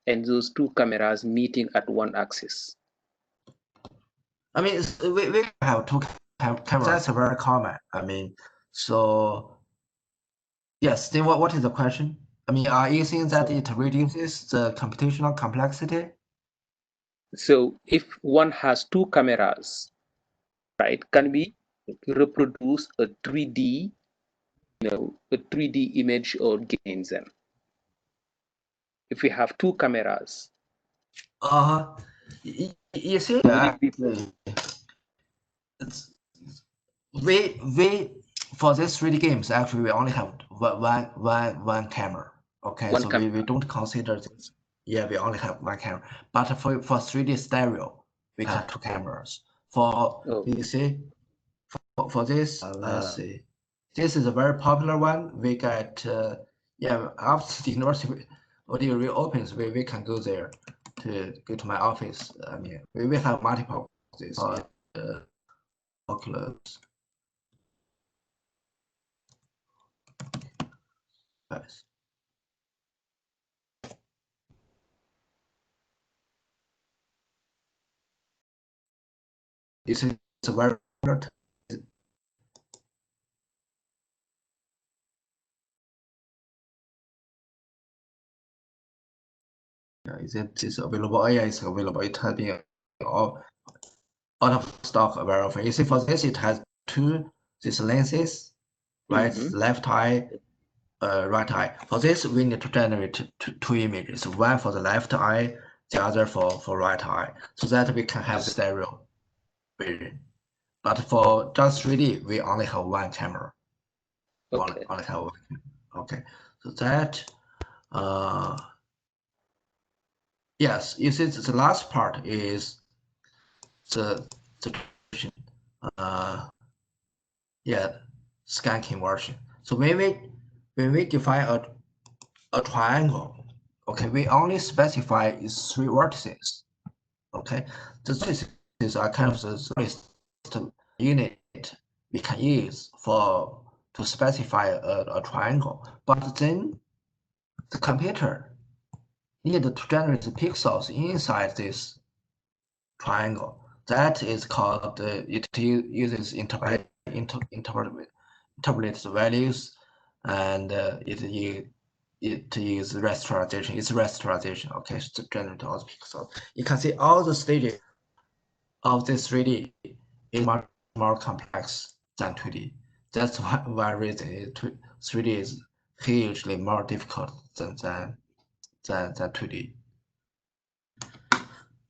and those 2 cameras meeting at one axis? I mean, we have 2 camera. That's very common. I mean, so yes, then what is the question? I mean, are you saying that it reduces the computational complexity? So if one has two cameras, right, can we reproduce a 3D, a 3D image or gain them? If we have two cameras. You see, we for this 3D games actually we only have one camera. Okay, One so camera. we don't consider this. Yeah, we only have one camera. But for 3D stereo, we have two cameras. For you see, for this, let's see, this is a very popular one. We get yeah, after the university audio reopens, we can go there to go to my office. I mean, we have multiple of this Oculus. Yes. This is a very is it is available? Oh, yeah, it's available. It has been out of stock very often. You see, for this, it has these lenses, right? Left eye, right eye. For this, we need to generate two images. One for the left eye, the other for right eye, so that we can have stereo vision. But for just 3D, we only have one camera. Okay. Only have one. Okay, so that yes, you see the last part is the yeah, scan conversion. So when we define a triangle, okay, we only specify its three vertices. Okay, the vertices are kind of the smallest unit we can use to specify a triangle. But then the computer needs to generate the pixels inside this triangle. That is called it uses interpolate the values, and it is rasterization. It's rasterization. Okay, to generate all the pixels. You can see all the stages of this 3D is much more complex than 2D. That's one reason 3D is hugely more difficult than 2D.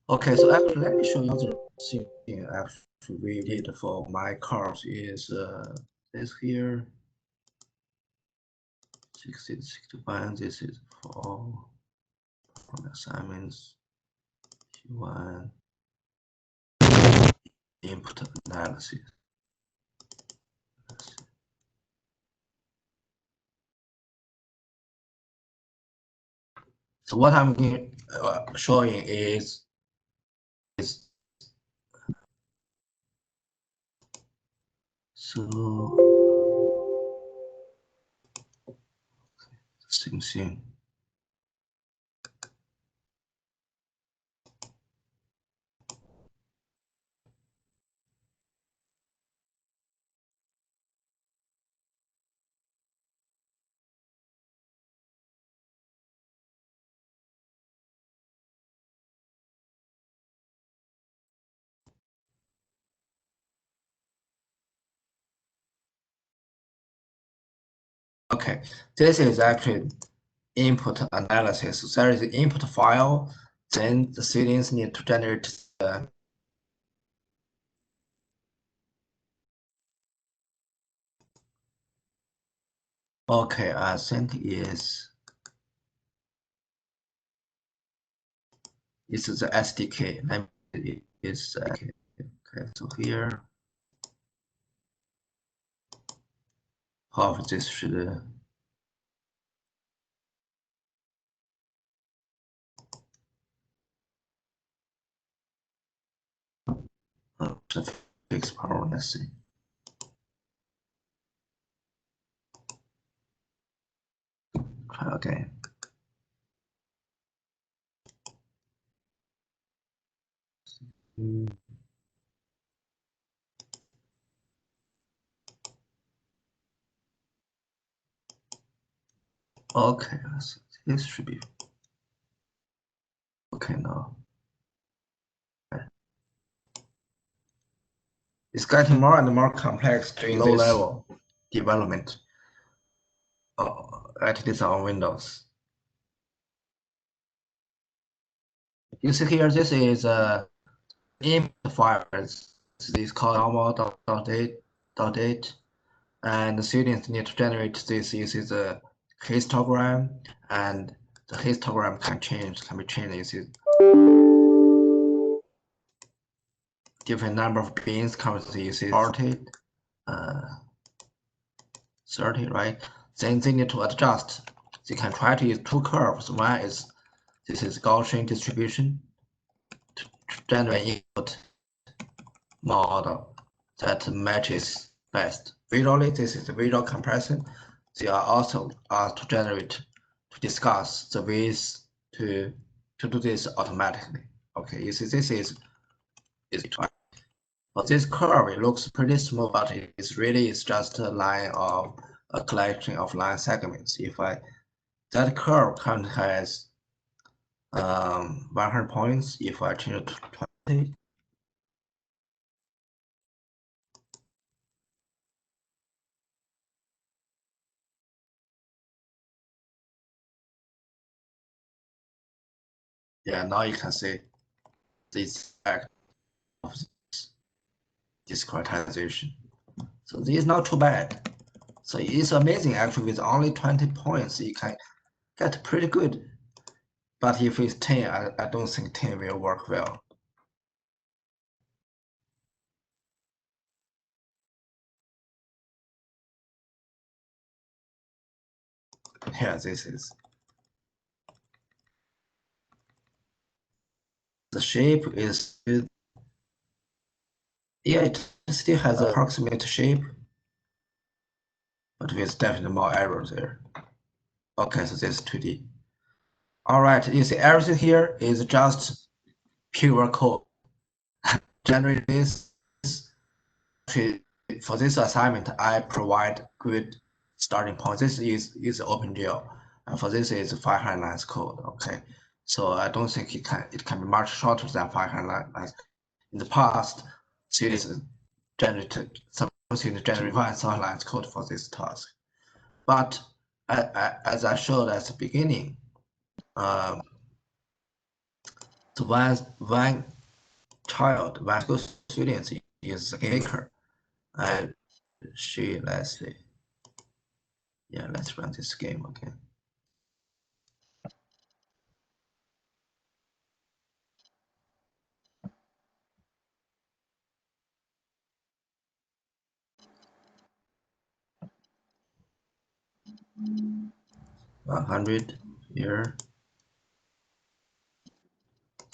Okay, so actually, let me show you the thing actually we did for my course is this here, 60 to 61. This is for assignments. One input analysis. So what I'm showing is so same thing. Okay, this is actually input analysis. So there is an input file, then the students need to generate the okay, I think it's the SDK. It's okay. So here, how this should fixed power. Let's see. Try again. Okay, so this should be okay now. It's getting more and more complex during low-level development. At least on Windows. You see here, this is image files. This is called normal.date, and the students need to generate this using the histogram, and the histogram can be changed using different number of bins. Currently using 30, right? Then they need to adjust. They can try to use two curves. One is this is Gaussian distribution to generate input model that matches best. Visually, this is the visual comparison. They are also asked to generate, to discuss the ways to do this automatically. Okay, you see this is but this curve, it looks pretty smooth, but it's really just a line of a collection of line segments. If that curve currently has 100 points, if I change it to 20, yeah, now you can see this effect of discretization. So this is not too bad. So it's amazing actually. With only 20 points, you can get pretty good. But if it's 10, I don't think 10 will work well. Here, this is the shape is, yeah, it still has an approximate shape, but with definitely more errors there. Okay, so this is 2D. All right, you see everything here is just pure code. Generate this. For this assignment, I provide good starting point. This is OpenGL, and for this is 500 lines code. Okay, so I don't think it can be much shorter than 500 lines. In the past, students generated 1,000 lines code for this task. But as I showed at the beginning, the one school student is the GameMaker, and let's see. Yeah, let's run this game again. Mm. 100 here.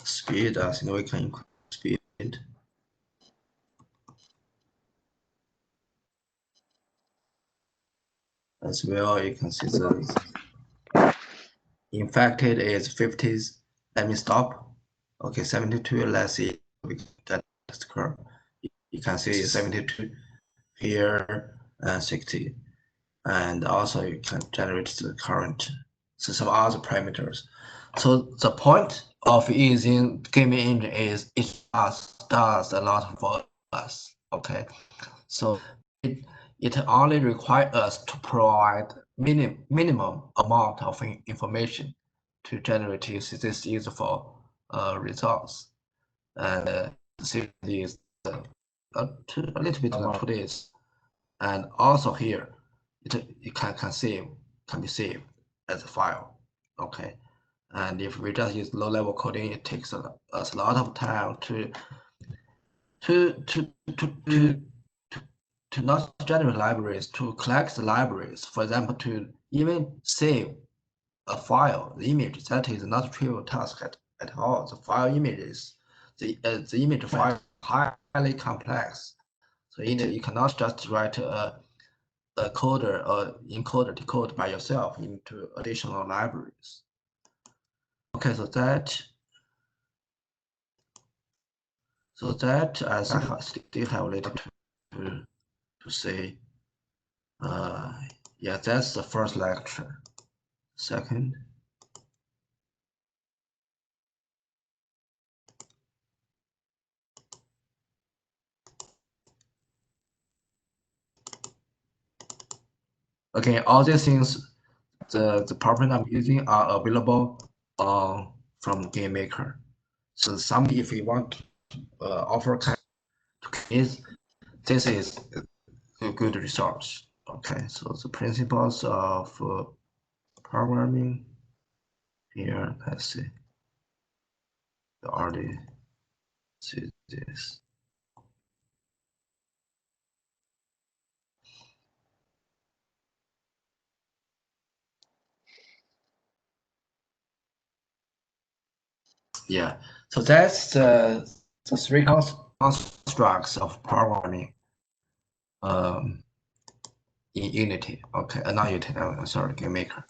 Speed, I think we can increase speed. As well, you can see the infected is 50s. Let me stop. Okay, 72. Let's see. We get the curve. You can see 72 here and 60. And also you can generate the current. So some other parameters. So the point of using gaming engine is it does a lot for us. Okay, so it only requires us to provide minimum amount of information to generate this useful results. And is a little bit to this, and also here it can be saved as a file. Okay, and if we just use low-level coding, it takes us a lot of time to not generate libraries, to collect the libraries. For example, to even save a file, the image, that is not a trivial task at all. The file images, the image file highly complex. So you cannot just write a coder or encoder decode by yourself into additional libraries. Okay, so that I still have a little to say. Yeah, that's the first lecture. Second. Okay, all these things, the properties I'm using are available from GameMaker. So if you want to offer to kids, this is a good resource. Okay, so the principles of programming here, let's see. You already see this. Yeah, so that's the three constructs of programming in Unity. Okay, not Unity, sorry, GameMaker.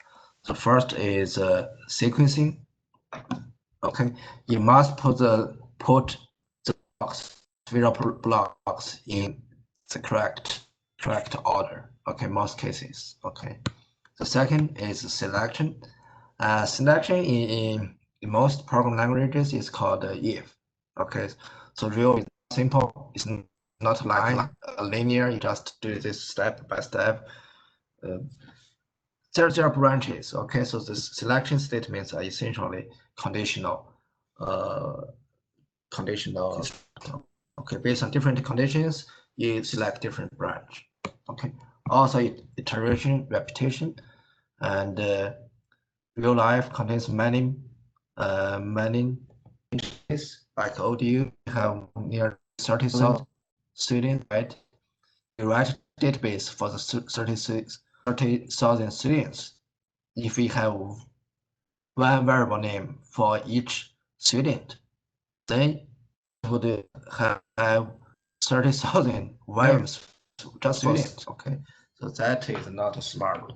The first is sequencing. Okay, you must put the blocks, zero blocks in the correct order. Okay, most cases. Okay. The second is selection. Selection in most program languages is called if. Okay, so real is simple. It's not like linear. You just do this step by step. There are branches. Okay, so the selection statements are essentially conditional. Okay, based on different conditions, you select different branch. Okay, also iteration, repetition, and real life contains many branches. Like ODU have near 30,000 students, right? You write a database for the 30,000 students. If we have one variable name for each student, then would have 30,000 variables just for students. Okay, so that is not a smart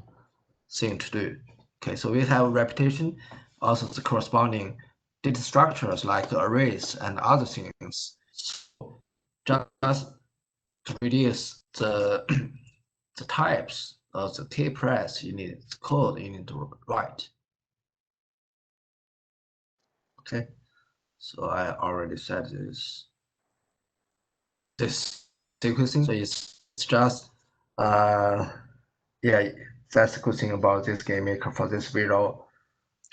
thing to do. Okay, so we have repetition, also the corresponding data structures like arrays and other things. So just to reduce the the types of the key press, you need the code you need to write. Okay, so I already said this sequencing. So it's just yeah, that's the good thing about this GameMaker for this video.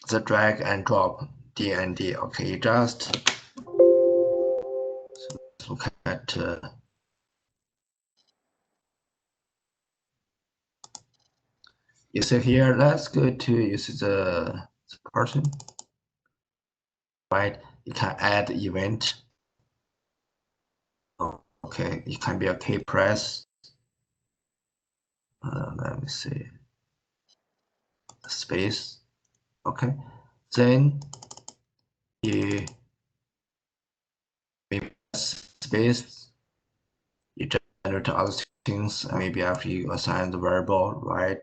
The drag and drop DND. Okay, you just look at you see here. Let's go to use the person, right? You can add event. Okay, it can be a key press. Let me see. Space. Okay, then you maybe space. You generate other things. Maybe after you assign the variable, right?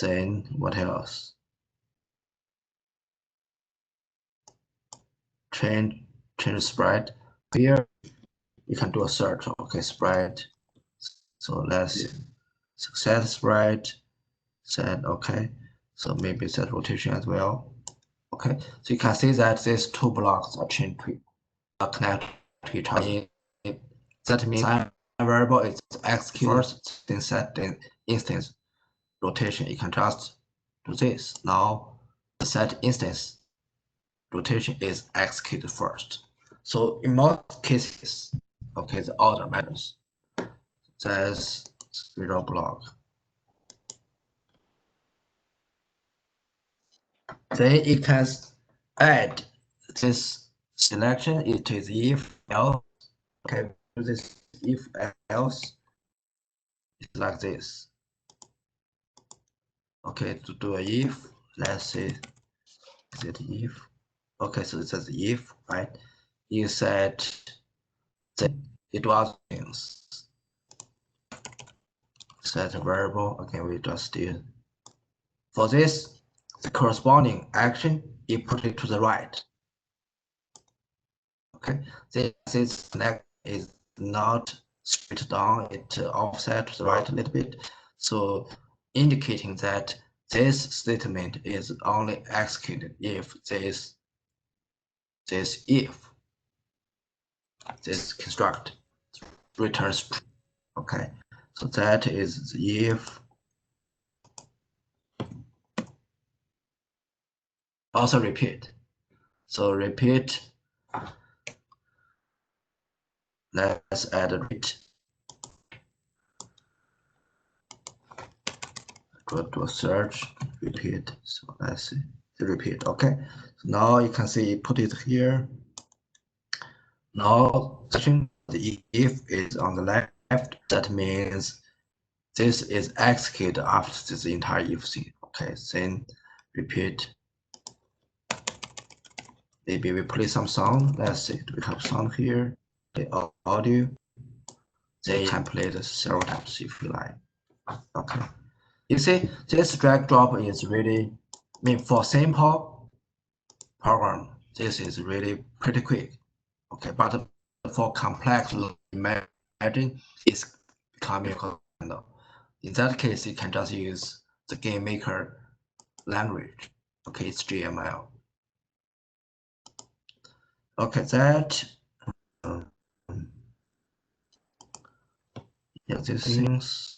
Then what else? Change sprite. Here you can do a search. Okay, sprite. So let's success sprite. Set okay. So maybe set rotation as well. Okay, so you can see that these two blocks are chained to connect to each other. That means variable is executed first, then set the instance rotation. You can just do this. Now the set instance rotation is executed first. So in most cases, okay, the order matters. That's zero block. Then it can add this selection. It is if else. Okay, this if else. It's like this. Okay, to do a if, let's say, is it if? Okay, so it says if, right? You said that it was things. Set a variable. Okay, we just did. For this, the corresponding action, you put it to the right. Okay, this next is not straight down, it offset to the right a little bit. So indicating that this statement is only executed if this construct returns true. Okay, so that is the if. Also repeat. So repeat. Let's add a repeat. Go to a search, repeat. So let's see the repeat. Okay. So now you can see put it here. Now the if is on the left. That means this is executed after this entire if thing. Okay. Then repeat. Maybe we play some sound. Let's see. Do we have sound here? The audio. They can play this several times if you like. Okay. You see, this drag drop is really, I mean, for simple program, this is really pretty quick. Okay, but for complex, imagine it's becoming handle. In that case, you can just use the GameMaker language. Okay, it's GML. Okay, that. Yeah, these things.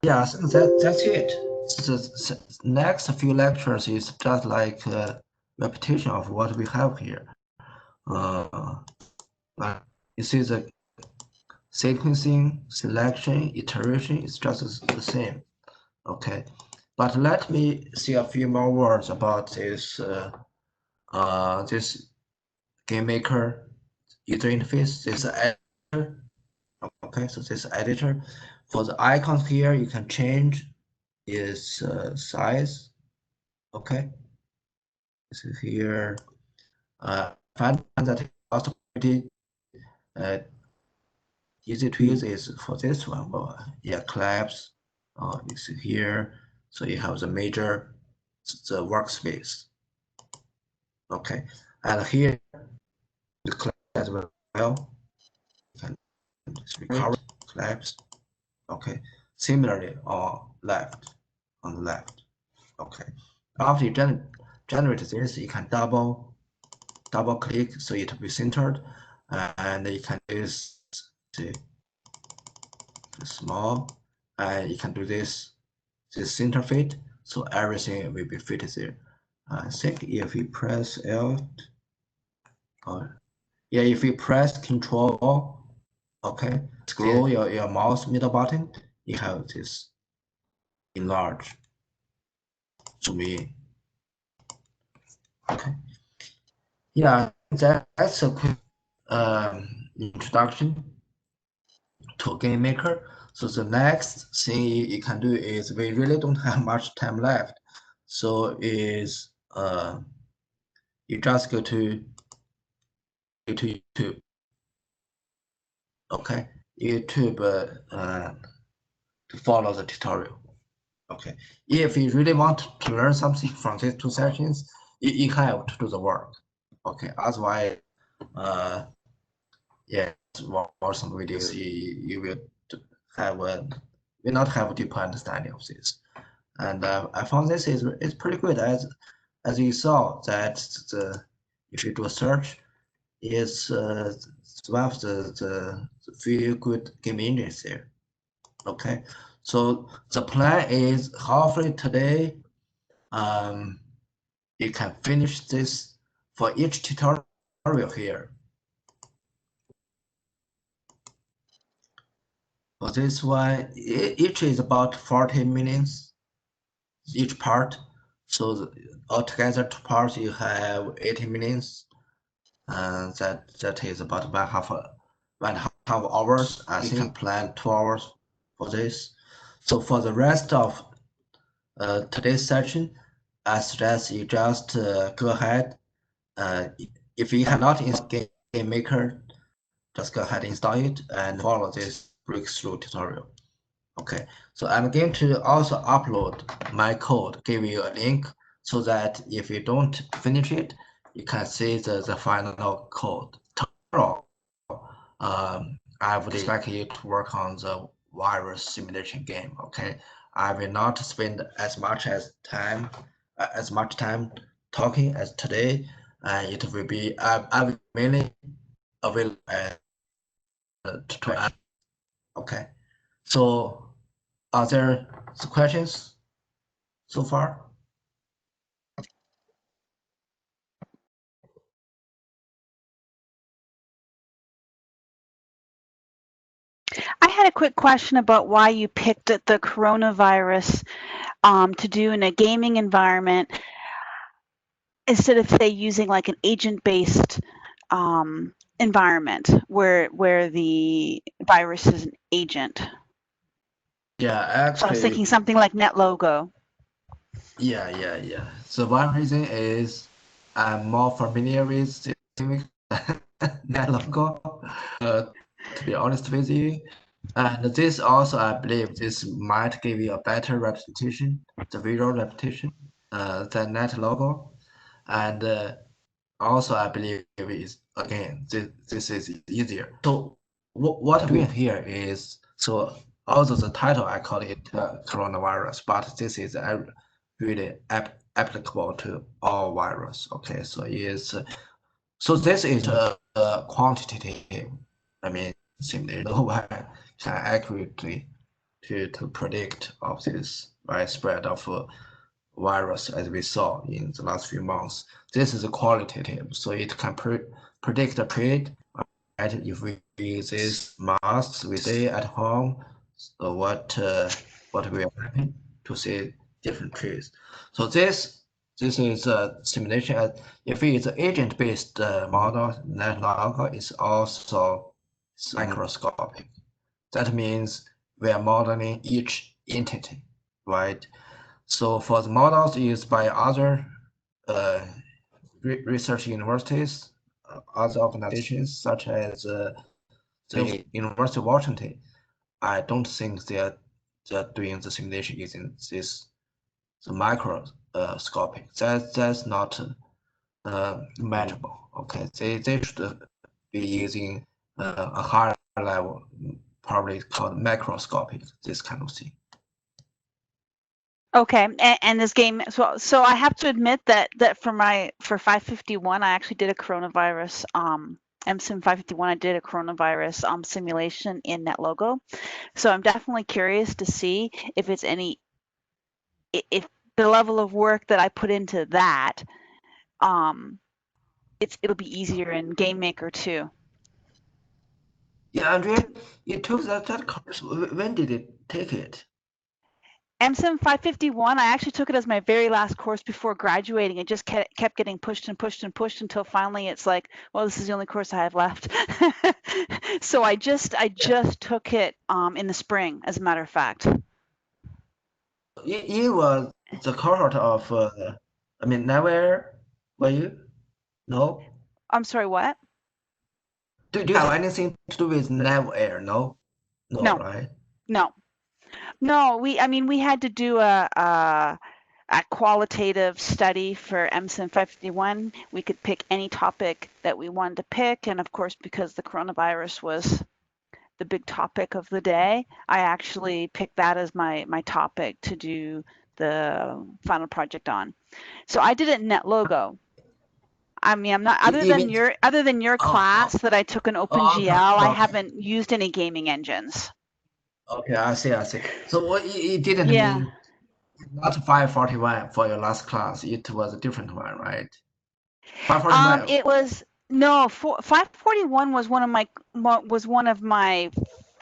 Yeah, that's it. The next few lectures is just like a repetition of what we have here. You see the sequencing, selection, iteration is just the same. Okay, but let me see a few more words about this this GameMaker user interface. This editor. Okay, so this editor. For the icons here, you can change its size. Okay, this is here. Find that also pretty easy to use is for this one. But yeah, collapse. You see here. So you have the major, the workspace. Okay, and here the collapse as well. You can just recover collapse. Okay, similarly on the left. Okay, after you generate this, you can double click so it will be centered, and you can use the small, and you can do this center fit, so everything will be fitted there. I think if you press Alt, yeah, if you press Control, okay, scroll your mouse middle button, you have this enlarge, zoom in. Okay, yeah, that's a quick introduction to GameMaker. So the next thing you can do is, we really don't have much time left. So is you just go to YouTube. Okay, YouTube to follow the tutorial. Okay, if you really want to learn something from these two sessions, you have to do the work. Okay, otherwise, yeah, watch some videos, you will not have a deeper understanding of this. And I found this is pretty good, as you saw that if you do a search, is one of the few good game engines there. Okay, so the plan is hopefully today you can finish this for each tutorial here. For this one, each is about 40 minutes, each part. So altogether, two parts, you have 80 minutes. And that is about 1.5 hours. I think I planned 2 hours for this. So for the rest of today's session, I suggest you just go ahead. If you have not installed GameMaker, just go ahead and install it and follow this breakthrough tutorial. Okay, so I'm going to also upload my code, give you a link, so that if you don't finish it, you can see the final code. Tomorrow, I would expect you to work on the virus simulation game. Okay, I will not spend as much time talking as today. It will be I will mainly available to. Okay. So are there some questions so far? I had a quick question about why you picked the coronavirus to do in a gaming environment instead of, say, using like an agent-based environment where the virus is an agent. Yeah, actually. So I was thinking something like NetLogo. Yeah. So one reason is I'm more familiar with the NetLogo, to be honest with you. And this also, I believe this might give you a better representation, the visual representation, than NetLogo. And also, I believe is again, this is easier. So what I'm doing here is, so although the title I call it coronavirus, but this is really applicable to all virus. Okay, so so this is a quantitative. I mean, simply no one can accurately to predict of this widespread of virus as we saw in the last few months. This is qualitative, so it can predict the trade. Right? If we use these masks, we stay at home, so what will happen to see different trades. So this is a simulation. If it's an agent-based model, NetLogo is also microscopic. That means we are modeling each entity, right? So for the models used by other research universities, other organizations such as the University of Washington, I don't think they're doing the simulation using the microscopic. That's not manageable. Okay, they should be using a higher level, probably called macroscopic, this kind of thing. Okay, and this game, so I have to admit that for 551, I actually did a coronavirus MSIM 551. I did a coronavirus simulation in NetLogo. So I'm definitely curious to see if it's if the level of work that I put into that, it'll be easier in GameMaker too. Yeah, Andrea, you took that course. When did you take it? MSIM 551, I actually took it as my very last course before graduating. It just kept getting pushed and pushed and pushed until finally it's like, well, this is the only course I have left. So I just took it in the spring, as a matter of fact. You were the cohort of, I mean, never were you? No? I'm sorry, what? Do you have anything to do with NavAir? No? No, No. right? No, we had to do a qualitative study for MSIM 551. We could pick any topic that we wanted to pick, and of course, because the coronavirus was the big topic of the day, I actually picked that as my topic to do the final project on. So I did it in NetLogo. I mean, I'm not other than your class that I took an OpenGL. I haven't used any gaming engines. Okay, I see. So it didn't Yeah. mean not 541 for your last class. It was a different one, right? 541. It was no 541 was one of my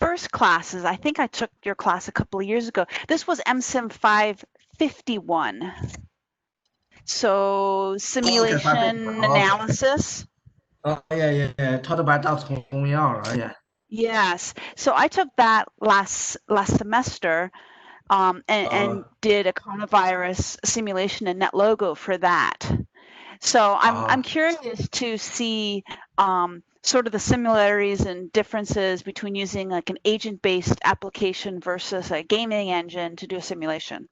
first classes. I think I took your class a couple of years ago. This was MSIM 551. So simulation analysis. Oh yeah. Taught by Dr. Hong Yang, right? Yeah. Yes. So I took that last semester and did a coronavirus simulation in NetLogo for that. So I'm curious to see sort of the similarities and differences between using like an agent-based application versus a gaming engine to do a simulation.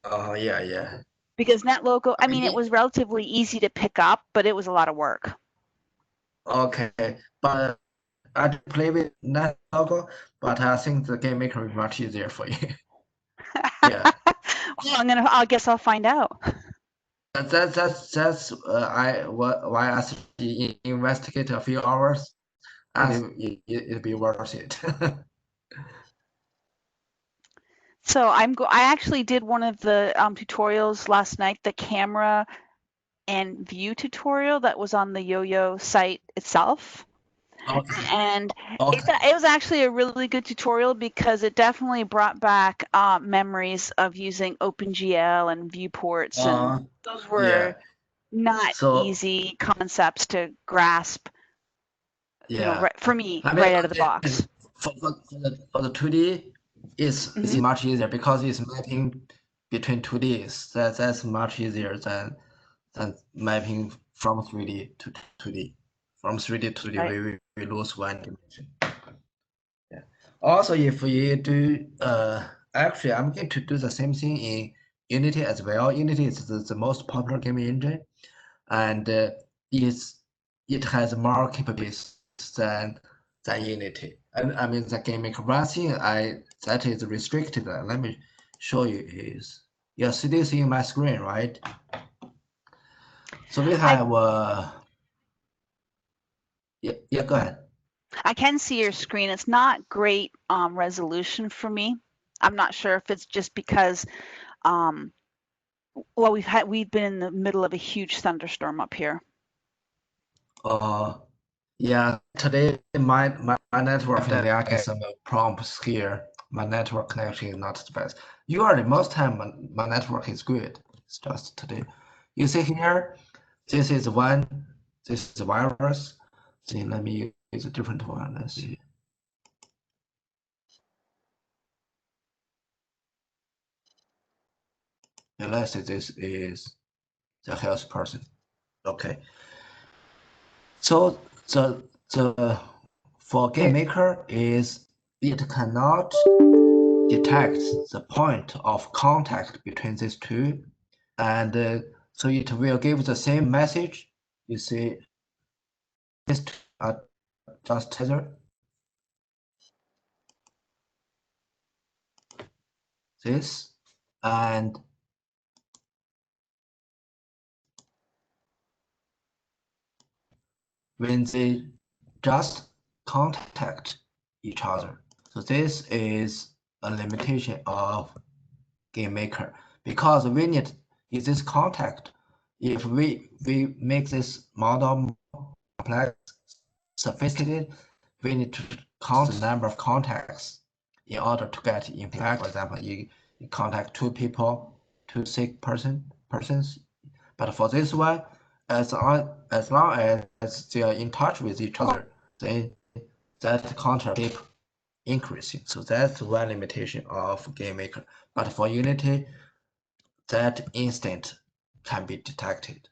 Yeah. Because NetLogo, I mean, it was relatively easy to pick up, but it was a lot of work. Okay, but I play with NetLogo, but I think the GameMaker is much easier for you. Yeah. Well, I guess I'll find out. That's why I investigate a few hours, and it'll be worth it. So I actually did one of the tutorials last night, the camera and view tutorial that was on the Yo-Yo site itself. Okay. And Okay. it was actually a really good tutorial because it definitely brought back memories of using OpenGL and viewports, and those were Yeah. not So easy concepts to grasp. You know, yeah, for me, I mean, right out of the box. for the 2D, it's Mhm. much easier because it's mapping between 2Ds. That's much easier than mapping from 3D to 2D. From 3D to 2D, Right. we lose one dimension. Yeah. Also, if you do, actually, I'm going to do the same thing in Unity as well. Unity is the most popular game engine, and it has more capabilities than Unity. And I mean, the GameMaker. One thing that is restricted. Let me show you is you see this in my screen, right? So we have yeah, go ahead. I can see your screen. It's not great resolution for me. I'm not sure if it's just because, well, we've been in the middle of a huge thunderstorm up here. Yeah, today my network today I get some problems here. My network connection is not the best. Usually most time my network is good. It's just today. You see here, this is the virus. See, let me use a different one. Let's see. And let's say this is the health person. Okay. So the for GameMaker is it cannot detect the point of contact between these two, and so it will give the same message. You see, these two are just tethered. This and when they just contact each other. So this is a limitation of GameMaker because we need in this contact, if we make this model more complex, sophisticated, we need to count the number of contacts in order to get impact. For example, you contact two people, two sick persons, but for this one, as long as they are in touch with each other, then that counter keep increasing. So that's one limitation of GameMaker. But for Unity, that instant can be detected.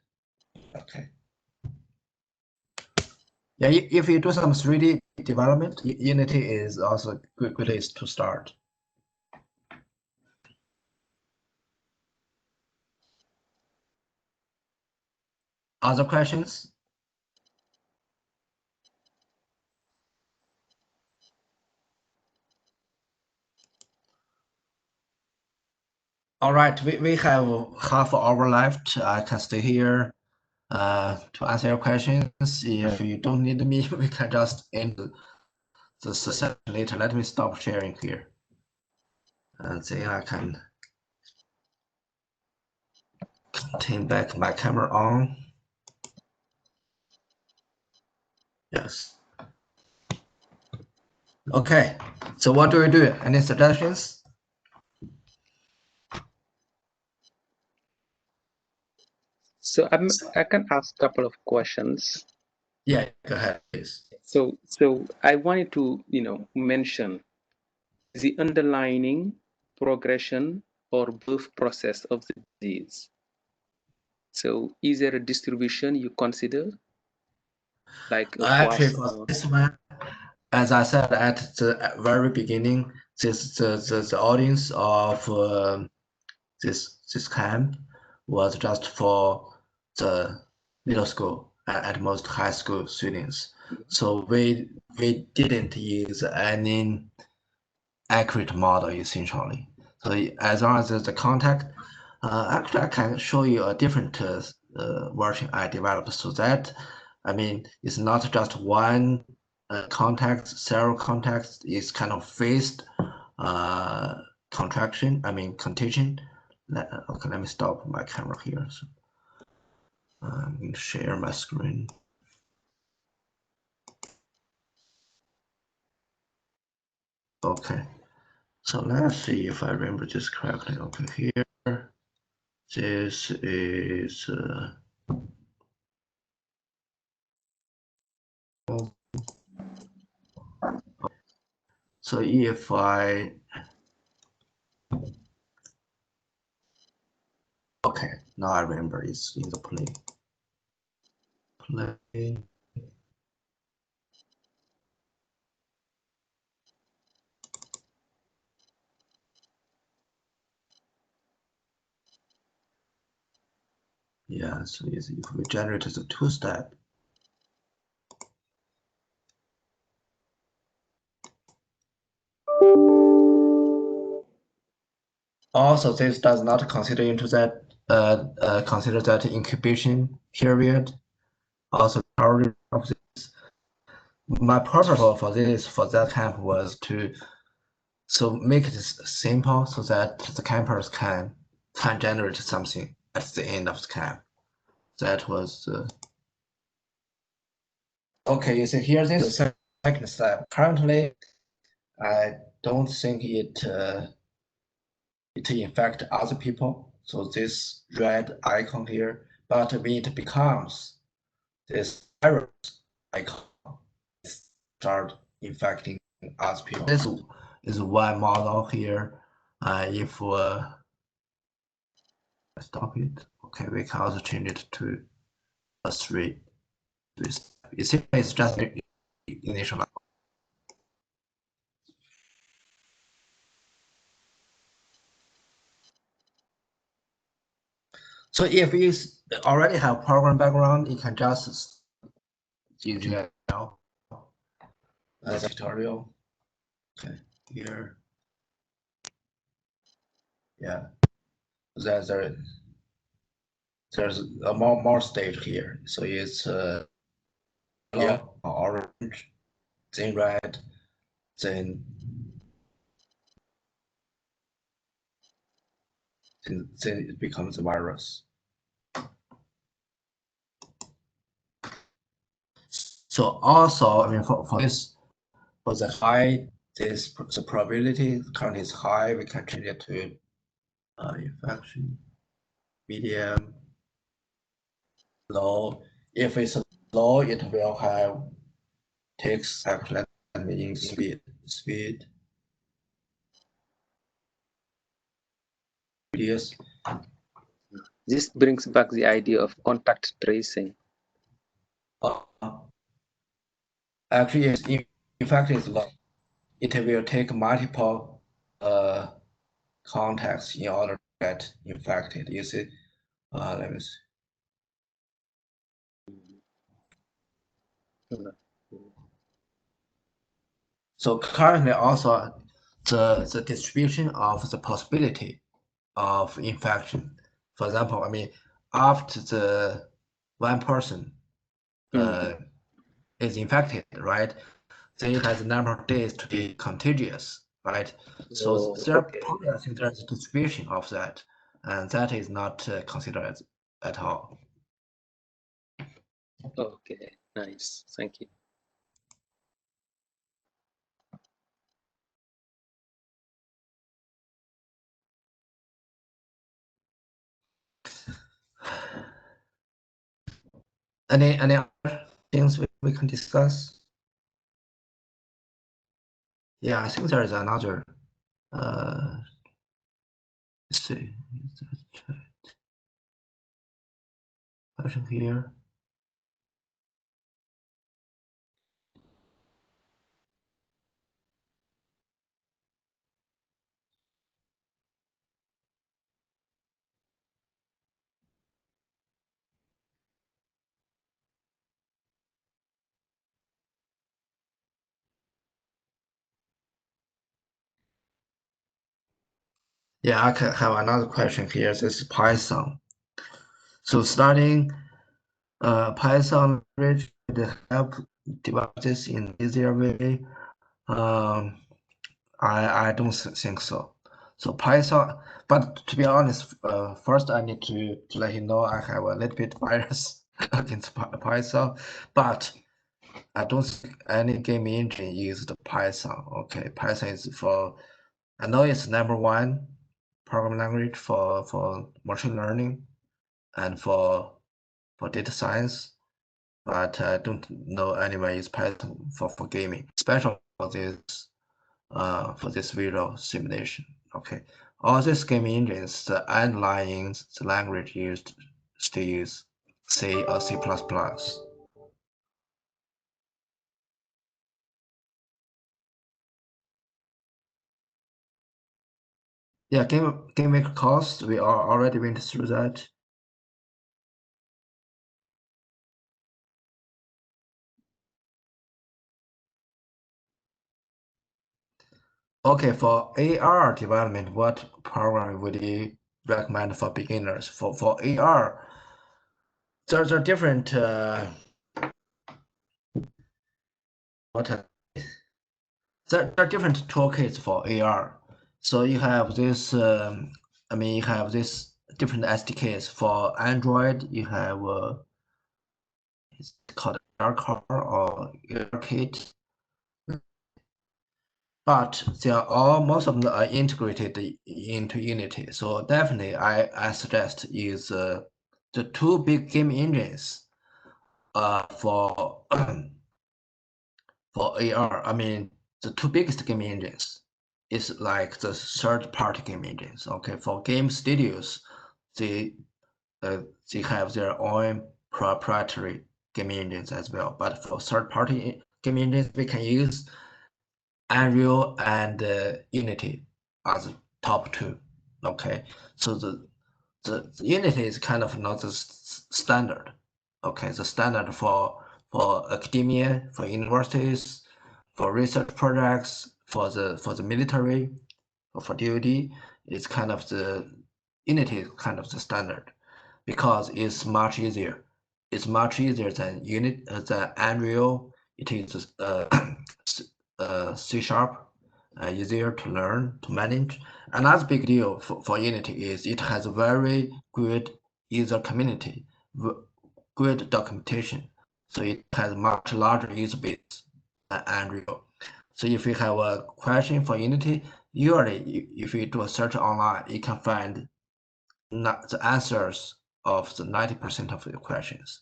Okay. Yeah, if you do some 3D development, Unity is also a good place to start. Other questions? All right, we have half an hour left. I can stay here to answer your questions. If you don't need me, we can just end the session later. Let me stop sharing here. And then I can turn back my camera on. Yes. Okay, so what do we do? Any suggestions? So I can ask a couple of questions. Yeah, go ahead, please. So I wanted to, mention the underlying progression or birth process of the disease. So is there a distribution you consider? Like Actually, for this one, as I said at the very beginning, the audience of this camp was just for the middle school and at most high school students. So we didn't use any accurate model essentially. So as long as there's a contact, actually I can show you a different version I developed so that, I mean, it's not just one contact, several contacts, it's kind of phased contraction, I mean contagion. Okay, let me stop my camera here. So I'm going to share my screen. Okay, so let's see if I remember this correctly. Okay, here, this is so if I okay, now I remember it's in the play. Yeah, so if we generate the two-step, also this does not consider into that consider that incubation period. Also, part of this, my purpose for this for that camp was to make it simple so that the campers can generate something at the end of the camp. That was okay. You see here, this is the second step. Currently, I don't think it infect other people. So this red icon here, but when it becomes this virus icon, it start infecting other people. This is one model here. If stop it, okay, we can also change it to a three. It's just initial. So if you already have program background, you can just use GL as a tutorial. Okay, here. Yeah, there's a more stage here. So it's yellow, orange, then red, then it becomes a virus. So also, I mean, for this, for the high, the probability count is high. We can change it to infection, medium, low. If it's low, it will have takes actually meaning speed. Yes. This brings back the idea of contact tracing. Actually, in fact, it's low. It will take multiple contacts in order to get infected. You see, let me see. So currently, also the distribution of the possibility of infection. For example, I mean, after the one person is infected, right? Then it has a number of days to be contagious, right? So probably I think there's a distribution of that, and that is not considered at all. Okay, nice. Thank you. Any other things we can discuss? Yeah, I think there is another. Let's see. Question here. Yeah, I can have another question here. This is Python. So studying Python language would help develop this in easier way. Um, I don't think so. So Python, but to be honest, first I need to let you know I have a little bit bias against Python, but I don't think any game engine used Python. Okay, Python is for, I know it's #1 programming language for machine learning and for data science, but I don't know anyone use Python for gaming, especially for this visual simulation. Okay, all these game engines, the underlying the language used still use C or C++. Yeah, GameMaker cost, we are already went through that. Okay, for AR development, what program would you recommend for beginners? For AR, there are different there are different toolkits for AR. So you have this, you have this different SDKs for Android. You have it's called AR Car or AR Kit, but they are all most of them are integrated into Unity. So definitely, I suggest use the two big game engines for for AR. I mean, the two biggest game engines is like the third-party game engines. Okay, for game studios, they they have their own proprietary game engines as well. But for third-party game engines, we can use Unreal and Unity as top two. Okay, so the Unity is kind of not the standard. Okay, the standard for academia, for universities, for research projects, for the military, or for DoD, it's kind of the Unity is kind of the standard because it's much easier. It's much easier than than Unreal. It is C sharp, easier to learn, to manage. Another big deal for Unity is it has a very good user community, good documentation. So it has much larger user base than Unreal. So if you have a question for Unity, usually if you do a search online, you can find the answers of the 90% of the questions.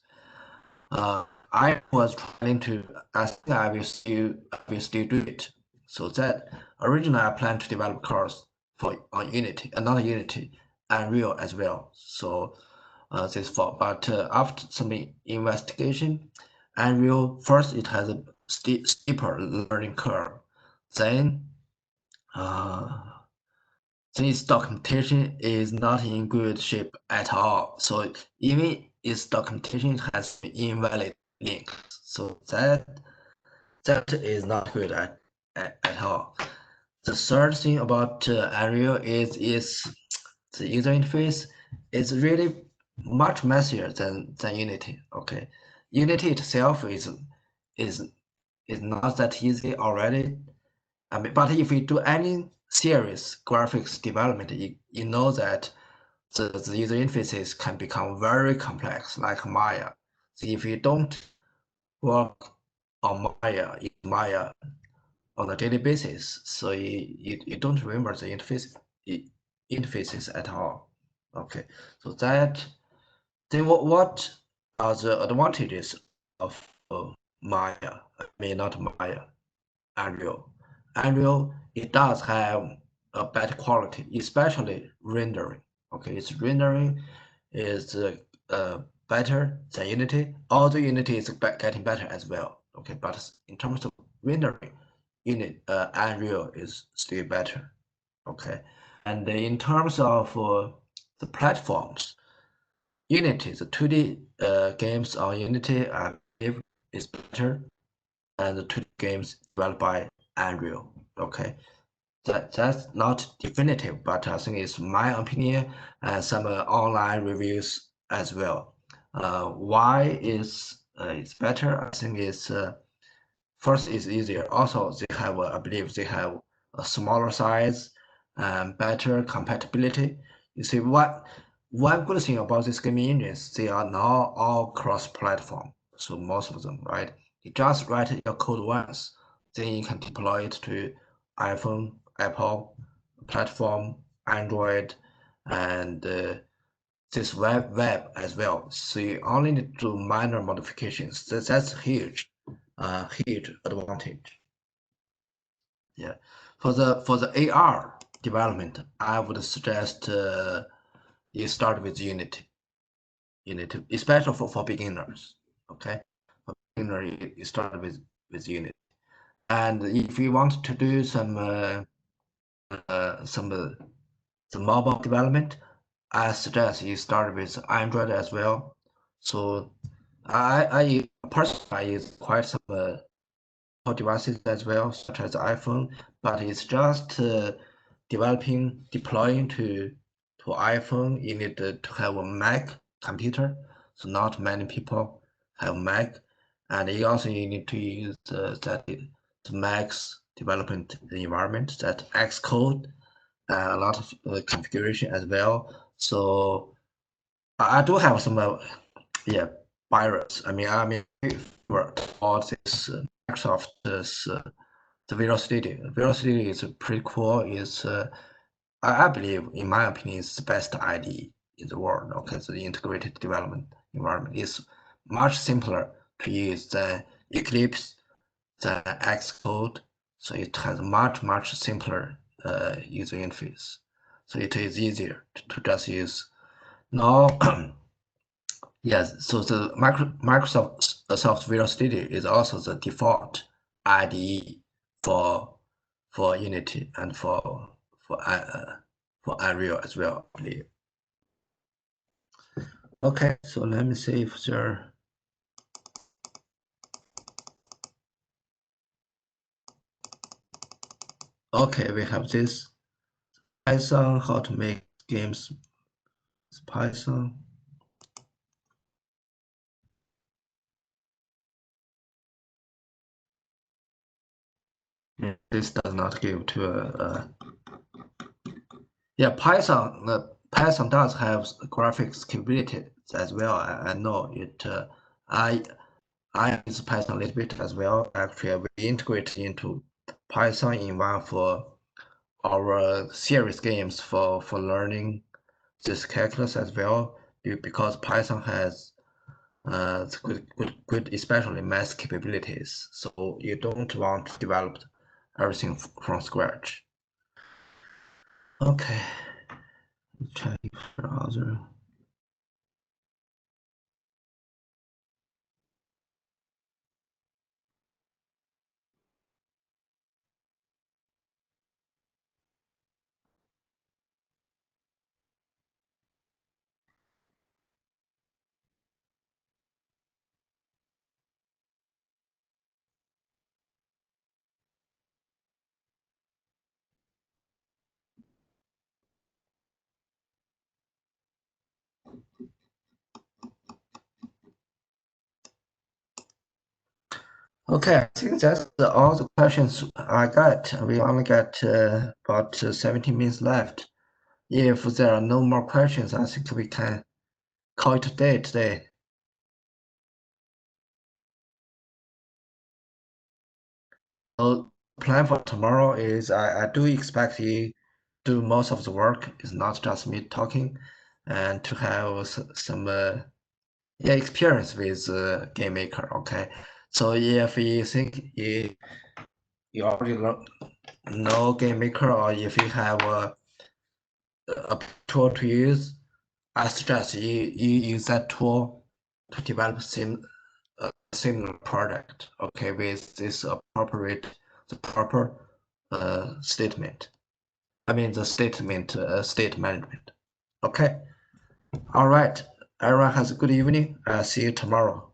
I was trying to, I think I will still do it. So that originally I planned to develop course on Unity, another Unity, Unreal as well. So this fall, but after some investigation, Unreal first it has a steeper learning curve, then its documentation is not in good shape at all. So even its documentation has invalid links. So that is not good at all. The third thing about Unreal is the user interface is really much messier than Unity. Okay, Unity itself is not that easy already. I mean, but if you do any serious graphics development, you know that the user interfaces can become very complex, like Maya. So if you don't work on Maya on a daily basis, so you don't remember the interfaces at all. Okay, so then what are the advantages of Maya? I mean, not Maya, Unreal. Unreal, it does have a better quality, especially rendering. Okay, its rendering is better than Unity. Although Unity is getting better as well. Okay, but in terms of rendering, Unreal is still better. Okay, and in terms of the platforms, Unity, the 2D games on Unity, I believe is better than the 2D games developed by Unreal. Okay, that's not definitive, but I think it's my opinion and some online reviews as well. Why is it's better? I think it's first it's easier. Also, they have I believe they have a smaller size and better compatibility. You see, one good thing about this gaming engines, they are now all cross-platform. So most of them, right? You just write your code once, then you can deploy it to iPhone, Apple platform, Android, and this web as well. So you only need to do minor modifications. That's huge, huge advantage. Yeah, for the AR development, I would suggest you start with Unity. Unity, especially for beginners. Okay, for beginner, you start with Unity. And if you want to do some mobile development, I suggest you start with Android as well. So I personally use quite some devices as well, such as iPhone, but it's just deploying to iPhone. You need to have a Mac computer, so not many people have Mac, and you also need to use the Mac's development environment, that Xcode, a lot of configuration as well. So I do have some yeah, virus. I mean for all this Microsoft's the Visual Studio. Visual Studio is pretty cool. It's I believe, in my opinion, it's the best IDE in the world. Okay, so the integrated development environment is much simpler to use than Eclipse, than Xcode. So it has much simpler user interface. So it is easier to just use. Now, yes, so the Microsoft Visual Studio is also the default IDE for Unity and for Unreal as well, I believe. Okay, so let me see if there. Okay, we have this Python, how to make games with Python. Yeah, this does not give to a yeah, Python does have graphics capabilities as well. I know it. I use Python a little bit as well. Actually, we integrate into Python in one for our series games for learning this calculus as well, because Python has good, especially math capabilities. So you don't want to develop everything from scratch. Okay, check browser. Okay, I think that's all the questions I got. We only got about 17 minutes left. If there are no more questions, I think we can call it a day today. So plan for tomorrow is I do expect you do most of the work. It's not just me talking, and to have some experience with GameMaker. Okay, so if you think you already know GameMaker, or if you have a tool to use, I suggest you use that tool to develop similar product. Okay, with this the proper statement. I mean the statement state management. Okay, all right. Everyone has a good evening. I'll see you tomorrow.